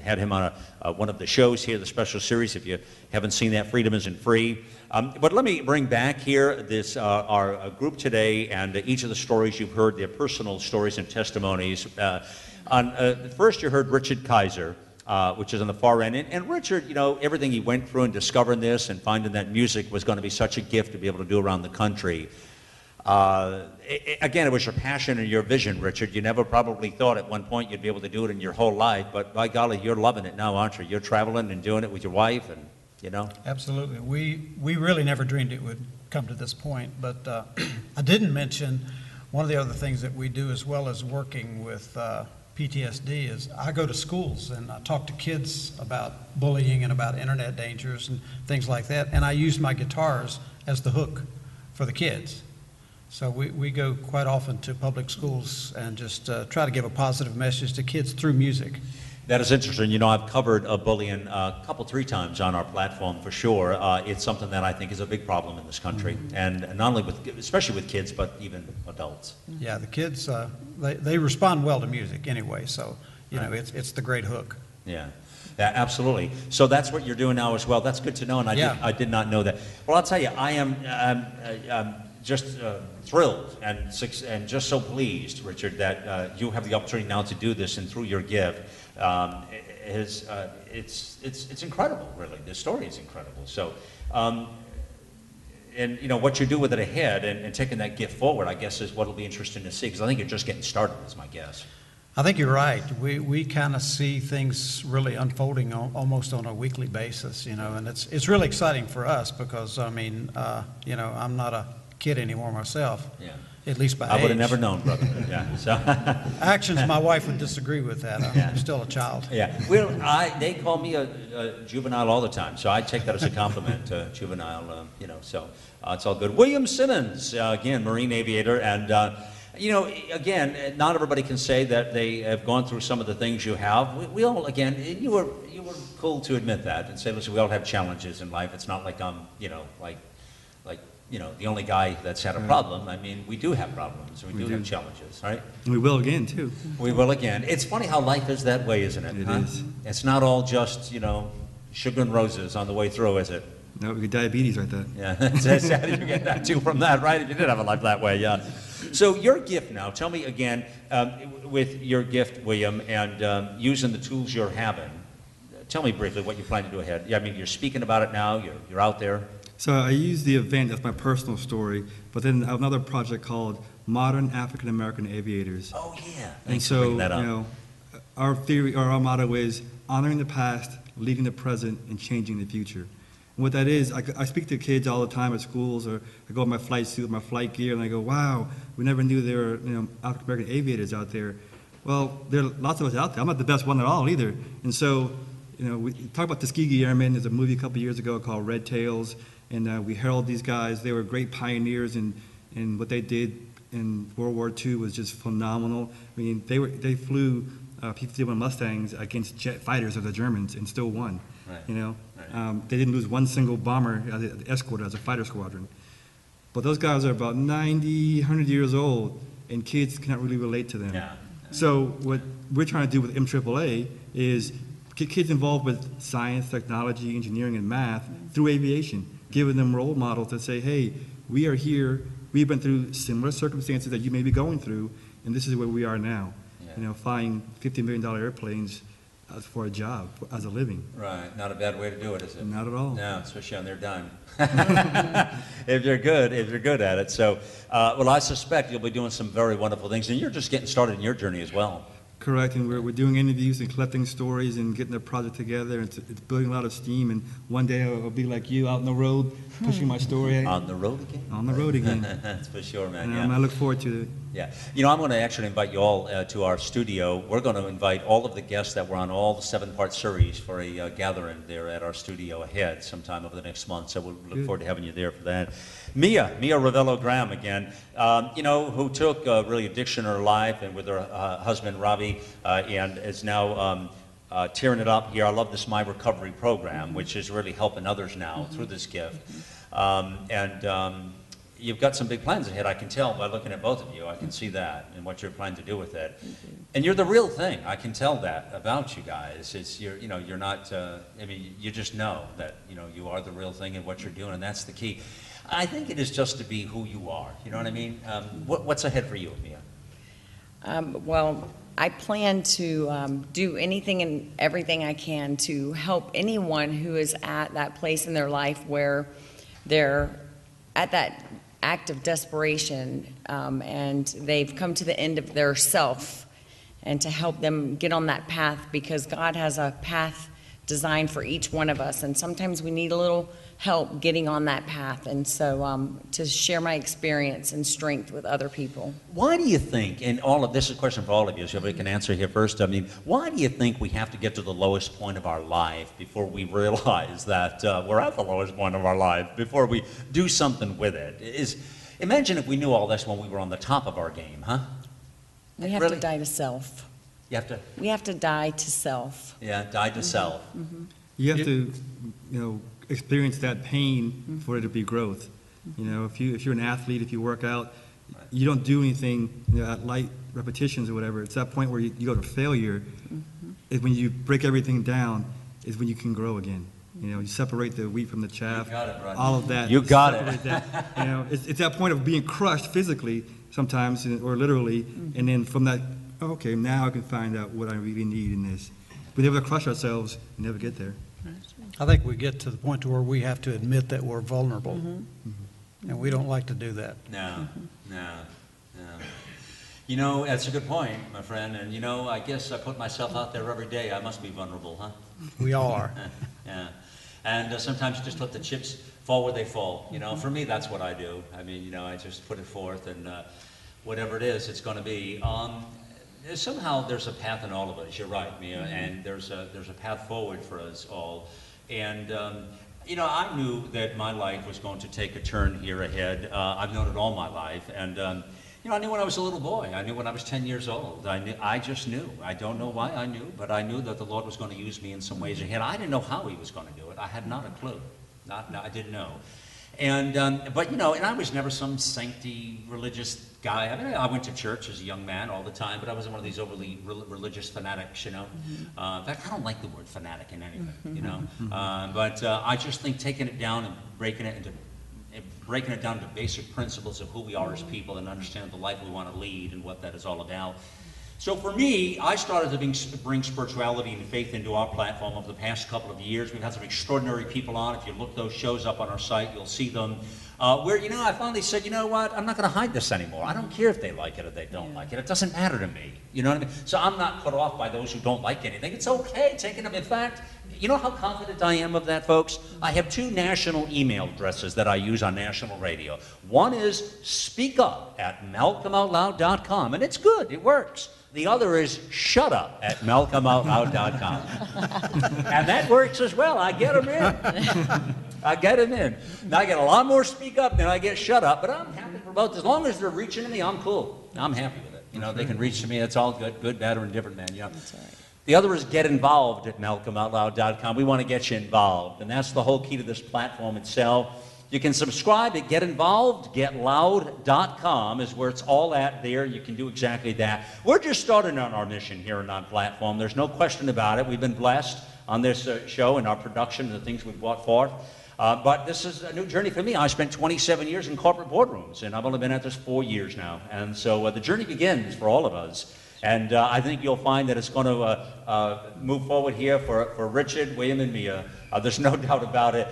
had him on one of the shows here, the special series. If you haven't seen that, Freedom Isn't Free. But let me bring back here this our group today, and each of the stories you've heard, their personal stories and testimonies. First, you heard Richard Kiser, which is on the far end. And Richard, you know, everything he went through in discovering this and finding that music was going to be such a gift to be able to do around the country. Again, it was your passion and your vision, Richard. You never probably thought at one point you'd be able to do it in your whole life, but by golly, you're loving it now, aren't you? You're traveling and doing it with your wife, and you know. Absolutely. We really never dreamed it would come to this point, but I didn't mention one of the other things that we do as well as working with PTSD is I go to schools and I talk to kids about bullying and about internet dangers and things like that, and I use my guitars as the hook for the kids. So we go quite often to public schools and just try to give a positive message to kids through music. That is interesting. You know, I've covered bullying a couple, 3 times on our platform for sure. It's something that I think is a big problem in this country, and not only especially with kids, but even adults. Yeah, the kids, they respond well to music anyway, so, you know, it's the great hook. Yeah. Yeah, absolutely. So that's what you're doing now as well. That's good to know, and I did not know that. Well, I'll tell you, I am just thrilled and just so pleased, Richard, that you have the opportunity now to do this, and through your gift, it's incredible, really. The story is incredible. So, and you know what you do with it ahead, and taking that gift forward, I guess, is what will be interesting to see. Because I think you're just getting started, is my guess. I think you're right. We kind of see things really unfolding almost on a weekly basis, you know, and it's really exciting for us because I mean, you know, I'm not a kid anymore myself. Yeah. At least by age. I would have never known, brother. Yeah. So actions, my wife would disagree with that. I'm still a child. Yeah. Well, they call me a juvenile all the time, so I take that as a compliment, juvenile. You know, so it's all good. William Simmons, again, Marine aviator, and you know, again, not everybody can say that they have gone through some of the things you have. We all, again, you were cool to admit that and say, listen, we all have challenges in life. It's not like I'm, you know, like. You know, the only guy that's had a problem. I mean, we do have problems. We do have challenges, right? And we will again, too. We will again. It's funny how life is that way, isn't it? It is. It's not all just, you know, sugar and roses on the way through, is it? No, we get diabetes right there. Yeah, it's sad you get that, too, from that, right? If you did have a life that way, yeah. So your gift now, tell me again, with your gift, William, and using the tools you're having, tell me briefly what you plan to do ahead. Yeah, I mean, you're speaking about it now. You're out there. So I use the event as my personal story, but then I have another project called Modern African American Aviators. Oh yeah. And so, you know, our theory or our motto is honoring the past, leading the present, and changing the future. And what that is, I speak to kids all the time at schools, or I go in my flight suit, my flight gear, and I go, wow, we never knew there were, you know, African American aviators out there. Well, there are lots of us out there. I'm not the best one at all either. And so, you know, we talk about Tuskegee Airmen. There's a movie a couple years ago called Red Tails. And we herald these guys. They were great pioneers, and what they did in World War II was just phenomenal. I mean, they flew P-51 Mustangs against jet fighters of the Germans and still won. Right. You know, they didn't lose one single bomber as an escort, as a fighter squadron. But those guys are about 90, 100 years old, and kids cannot really relate to them. Yeah. So what we're trying to do with MAAA is get kids involved with science, technology, engineering, and math through aviation, giving them role models that say, hey, we are here, we've been through similar circumstances that you may be going through, and this is where we are now. Yeah. Flying $50 million airplanes for a job, as a living. Right, not a bad way to do it, is it? Not at all. No, especially when they're done. if they're good at it. So, well, I suspect you'll be doing some very wonderful things, and you're just getting started in your journey as well. Correct, and we're doing interviews and collecting stories and getting the project together. It's building a lot of steam, and one day I'll be like you, out on the road, pushing my story. On the road again? On the road again. That's for sure, man. And I look forward to it. Yeah. I'm going to actually invite you all to our studio. We're going to invite all of the guests that were on all the 7-part series for a gathering there at our studio ahead sometime over the next month. So we'll look forward to having you there for that. Mia Revello-Graham again, who took really addiction in her life, and with her husband Ravi, and is now tearing it up here. I love this My Recovery program, which is really helping others now through this gift. You've got some big plans ahead, I can tell by looking at both of you. I can see that and what you're planning to do with it. And you're the real thing. I can tell that about you guys. You're not, you just know that, you are the real thing in what you're doing, and that's the key. I think it is just to be who you are. You know what I mean? What's ahead for you, Mia? Well, I plan to do anything and everything I can to help anyone who is at that place in their life where they're at that act of desperation, and they've come to the end of their self, and to help them get on that path, because God has a path designed for each one of us, and sometimes we need a little help getting on that path, and so to share my experience and strength with other people. Why do you think, and this is a question for all of you, so everybody can answer here first, why do you think we have to get to the lowest point of our life before we realize that we're at the lowest point of our life, before we do something with it? Imagine if we knew all this when we were on the top of our game, huh? We have to die to self. We have to die to self. Yeah, die to self. Mm-hmm. You have to, experience that pain for it to be growth. If you're an athlete, if you work out, you don't do anything at light repetitions or whatever. It's that point where you go to failure. Is when you break everything down, is when you can grow again. You separate the wheat from the chaff. You got it, Rodney. All of that. You got it. It's that point of being crushed physically sometimes, or literally, and then from that, okay, now I can find out what I really need in this. If we never crush ourselves, we never get there. I think we get to the point to where we have to admit that we're vulnerable, and we don't like to do that. No. That's a good point, my friend, and I guess I put myself out there every day. I must be vulnerable, huh? We all are. Yeah. And sometimes you just let the chips fall where they fall. For me, that's what I do. I just put it forth, and whatever it is, it's going to be. Somehow there's a path in all of us. You're right, Mia, and there's a path forward for us all. And I knew that my life was going to take a turn here ahead. I've known it all my life, and I knew when I was a little boy. I knew when I was 10 years old. I just knew. I don't know why I knew, but I knew that the Lord was going to use me in some ways ahead. I didn't know how He was going to do it. I had not a clue. I didn't know. And and I was never some sancty religious guy. I went to church as a young man all the time, but I wasn't one of these overly religious fanatics, In fact, I don't like the word fanatic in anything, But I just think taking it down and breaking it down to basic principles of who we are as people, and understanding the life we want to lead and what that is all about. So for me, I started to bring spirituality and faith into our platform over the past couple of years. We've had some extraordinary people on. If you look those shows up on our site, you'll see them. Where, I finally said, you know what, I'm not going to hide this anymore. I don't care if they like it or they don't like it. It doesn't matter to me. You know what I mean? So I'm not put off by those who don't like anything. It's okay taking them. In fact, you know how confident I am of that, folks? I have 2 national email addresses that I use on national radio. One is speakup@malcolmoutloud.com, and it's good. It works. The other is shutup@malcolmoutloud.com. And that works as well. I get them in. Now I get a lot more speak up than I get shut up, but I'm happy for both. As long as they're reaching to me, I'm cool. I'm happy with it. They can reach to me. It's all good, bad, or indifferent, man. That's right. The other is get involved at malcolmoutloud.com. We want to get you involved, and that's the whole key to this platform itself. You can subscribe at Get Involved. GetLoud.com is where it's all at there. You can do exactly that. We're just starting on our mission here on Platform. There's no question about it. We've been blessed on this show and our production and the things we've brought forth. But this is a new journey for me. I spent 27 years in corporate boardrooms, and I've only been at this 4 years now. And so the journey begins for all of us. And I think you'll find that it's going to move forward here for Richard, William, and Mia. There's no doubt about it.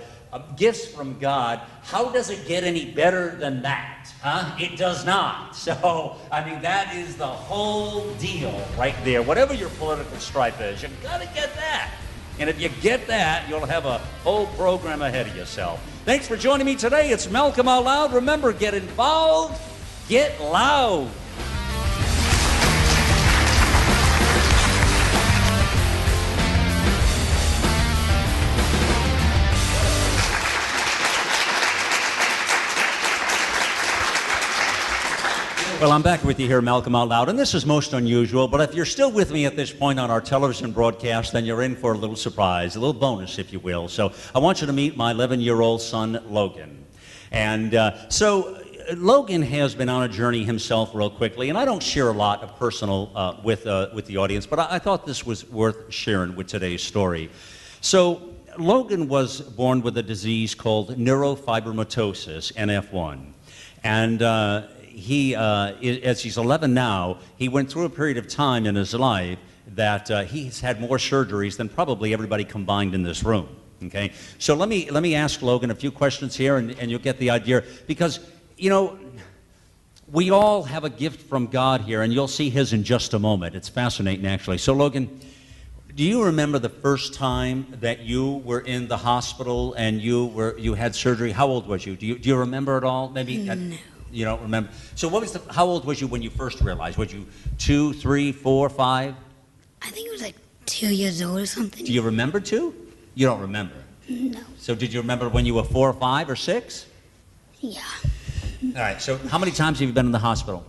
Gifts from God, how does it get any better than that? Huh? It does not. So, I mean, that is the whole deal right there. Whatever your political stripe is, you've got to get that. And if you get that, you'll have a whole program ahead of yourself. Thanks for joining me today. It's Malcolm Out Loud. Remember, get involved, get loud. Well, I'm back with you here, Malcolm Out Loud, and this is most unusual, but if you're still with me at this point on our television broadcast, then you're in for a little surprise, a little bonus, if you will. So I want you to meet my 11-year-old son, Logan. And so Logan has been on a journey himself real quickly, and I don't share a lot of personal with the audience, but I thought this was worth sharing with today's story. So Logan was born with a disease called neurofibromatosis, NF1. And he, as he's 11 now, he went through a period of time in his life that he's had more surgeries than probably everybody combined in this room. Okay, so let me ask Logan a few questions here, and you'll get the idea. Because you know, we all have a gift from God here, and you'll see his in just a moment. It's fascinating, actually. So Logan, do you remember the first time that you were in the hospital and you had surgery? How old was you? Do you remember it all? Maybe. No. You don't remember? So how old was you when you first realized? Was you 2, 3, 4, 5? I think it was like 2 years old or something. Do you remember 2? You don't remember? No. So did you remember when you were 4 or 5 or 6? Yeah. All right, so how many times have you been in the hospital?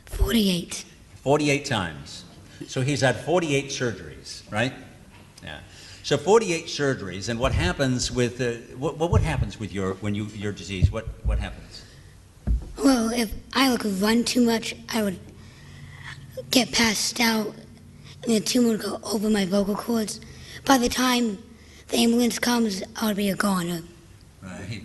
48. 48 times. So he's had 48 surgeries, right? Yeah. So 48 surgeries, and what happens with, what happens with your disease? What happens? Well, if I run too much, I would get passed out, and the tumor would go over my vocal cords. By the time the ambulance comes, I would be a goner. Right.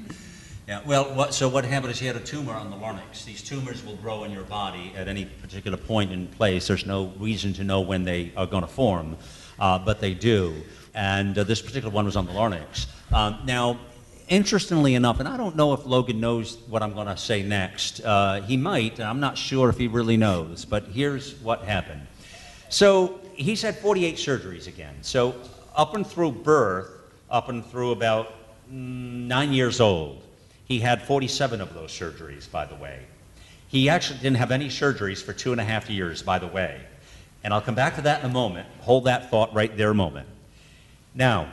Yeah. Well, so what happened is he had a tumor on the larynx. These tumors will grow in your body at any particular point in place. There's no reason to know when they are going to form, but they do. And this particular one was on the larynx. Now, interestingly enough, and I don't know if Logan knows what I'm going to say next. He might, and I'm not sure if he really knows, but here's what happened. So he's had 48 surgeries again. So up and through birth, up and through about 9 years old, he had 47 of those surgeries, by the way. He actually didn't have any surgeries for 2.5 years, by the way. And I'll come back to that in a moment. Hold that thought right there a moment. Now,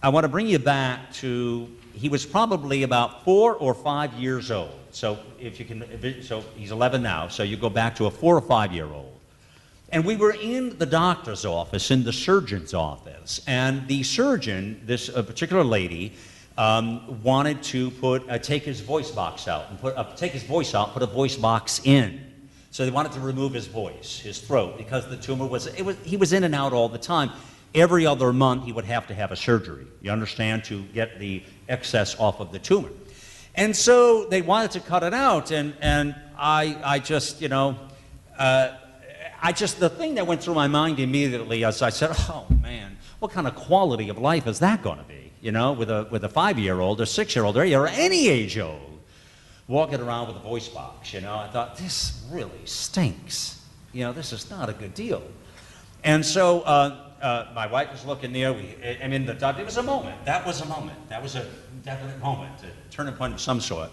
I want to bring you back to, he was probably about 4 or 5 years old. So if you can, so he's 11 now, so you go back to a 4 or 5 year old. And we were in the doctor's office, in the surgeon's office, and the surgeon, this particular lady, wanted to take his voice box out, and take his voice out, put a voice box in. So they wanted to remove his voice, his throat, because the tumor he was in and out all the time. Every other month, he would have to have a surgery, you understand, to get the excess off of the tumor. And so they wanted to cut it out, and I just, you know, the thing that went through my mind immediately as I said, oh man, what kind of quality of life is that going to be, you know, with a 5-year-old or 6-year-old or any age old, walking around with a voice box, you know. I thought, this really stinks. You know, this is not a good deal. And so, my wife was looking there. It was a moment. That was a moment. That was a definite moment, a turning point of some sort.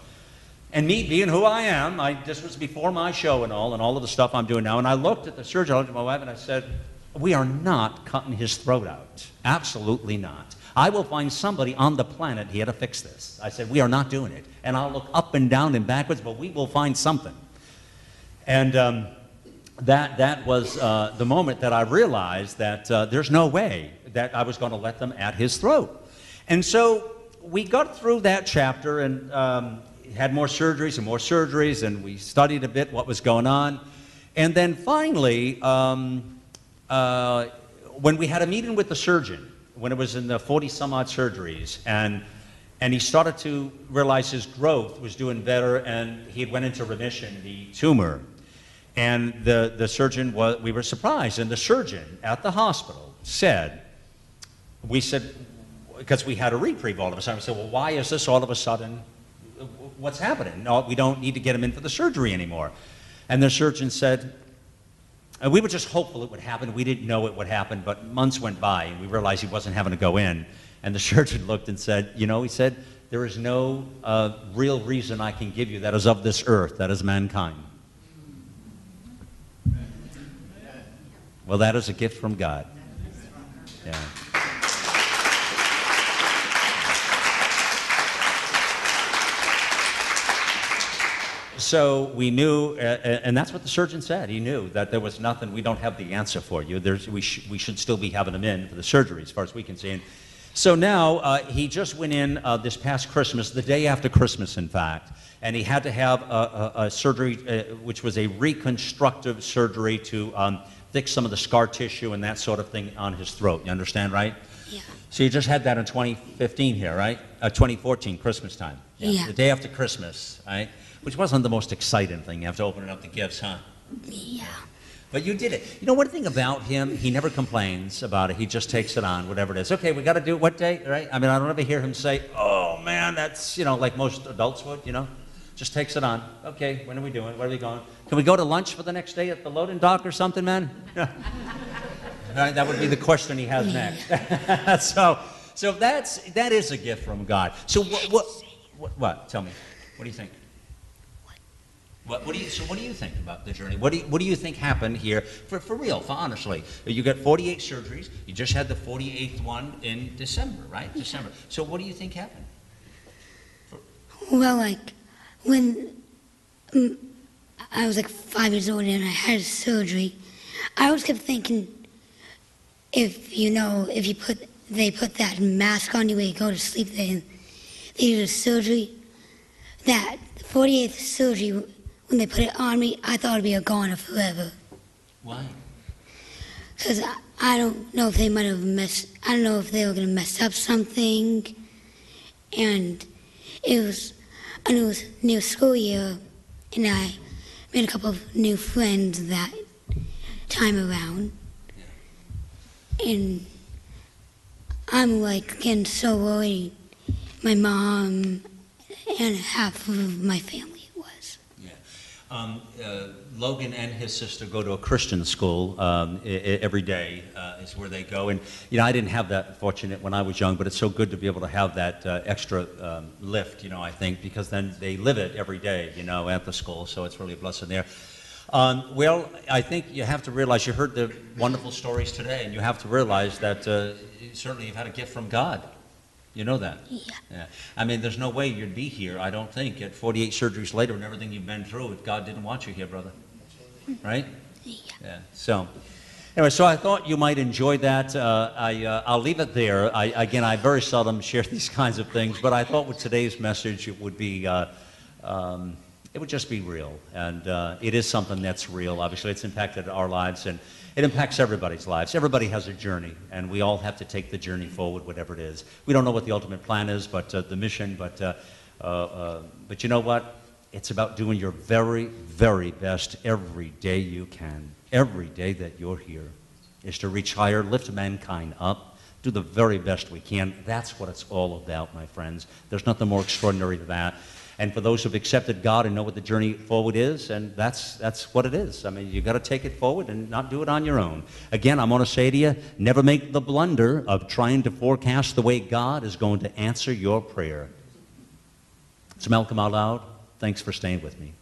And me being who I am, this was before my show and all of the stuff I'm doing now. And I looked at the surgeon, I looked at my wife, and I said, we are not cutting his throat out. Absolutely not. I will find somebody on the planet here to fix this. I said, we are not doing it. And I'll look up and down and backwards, but we will find something. And that was the moment that I realized that there's no way that I was going to let them at his throat. And so we got through that chapter and had more surgeries, and we studied a bit what was going on. And then finally, when we had a meeting with the surgeon, when it was in the 40-some-odd surgeries, and he started to realize his growth was doing better, and he went into remission, the tumor. And the surgeon, we were surprised, and the surgeon at the hospital said, because we had a reprieve all of a sudden, we said, well, why is this all of a sudden, what's happening? No, we don't need to get him in for the surgery anymore. And the surgeon said, and we were just hopeful it would happen. We didn't know it would happen, but months went by, and we realized he wasn't having to go in. And the surgeon looked and said, you know, he said, there is no real reason I can give you that is of this earth, that is mankind. Well, that is a gift from God. Yeah. So we knew, and that's what the surgeon said. He knew that there was nothing, we don't have the answer for you. We should still be having him in for the surgery, as far as we can see. And so now he just went in this past Christmas, the day after Christmas, in fact, and he had to have a surgery, which was a reconstructive surgery to fix some of the scar tissue and that sort of thing on his throat. You understand, right? Yeah. So you just had that in 2015 here, right? 2014, Christmas time. Yeah. The day after Christmas, right? Which wasn't the most exciting thing. You have to open up the gifts, huh? Yeah. But you did it. You know, one thing about him, he never complains about it. He just takes it on, whatever it is. Okay, we got to do it what day, right? I mean, I don't ever hear him say, oh, man, that's, you know, like most adults would, you know? Just takes it on. Okay, when are we doing? Where are we going? Can we go to lunch for the next day at the loading dock or something, man? Right, that would be the question he has next. So that is a gift from God. So what? Tell me. What do you think? What do you think about the journey? What do you think happened here? For real, honestly. You got 48 surgeries. You just had the 48th one in December, right? December. So what do you think happened? Well, like, when I was like 5 years old and I had surgery, I always kept thinking, if they put that mask on you when you go to sleep, then they did a surgery, that 48th surgery, when they put it on me, I thought it'd be a goner forever. Why? Because I don't know if they might have I don't know if they were going to mess up something, and I knew it was new school year, and I made a couple of new friends that time around. And I'm like getting so worried. My mom and half of my family was. Yeah. Logan and his sister go to a Christian school every day is where they go. And, you know, I didn't have that fortunate when I was young, but it's so good to be able to have that extra lift, you know, I think, because then they live it every day, you know, at the school. So it's really a blessing there. Well, I think you have to realize, you heard the wonderful stories today, and you have to realize that certainly you've had a gift from God. You know that? Yeah. I mean, there's no way you'd be here, I don't think, at 48 surgeries later and everything you've been through if God didn't want you here, brother. Right? Yeah. So, anyway, so I thought you might enjoy that. I'll leave it there. I very seldom share these kinds of things, but I thought with today's message it would be, it would just be real. And it is something that's real. Obviously, it's impacted our lives, and it impacts everybody's lives. Everybody has a journey, and we all have to take the journey forward, whatever it is. We don't know what the ultimate plan is, but the mission, but you know what? It's about doing your very, very best every day you can. Every day that you're here is to reach higher, lift mankind up, do the very best we can. That's what it's all about, my friends. There's nothing more extraordinary than that. And for those who've accepted God and know what the journey forward is, and that's what it is. I mean, you got to take it forward and not do it on your own. Again, I'm going to say to you, never make the blunder of trying to forecast the way God is going to answer your prayer. It's Malcolm out loud. Thanks for staying with me.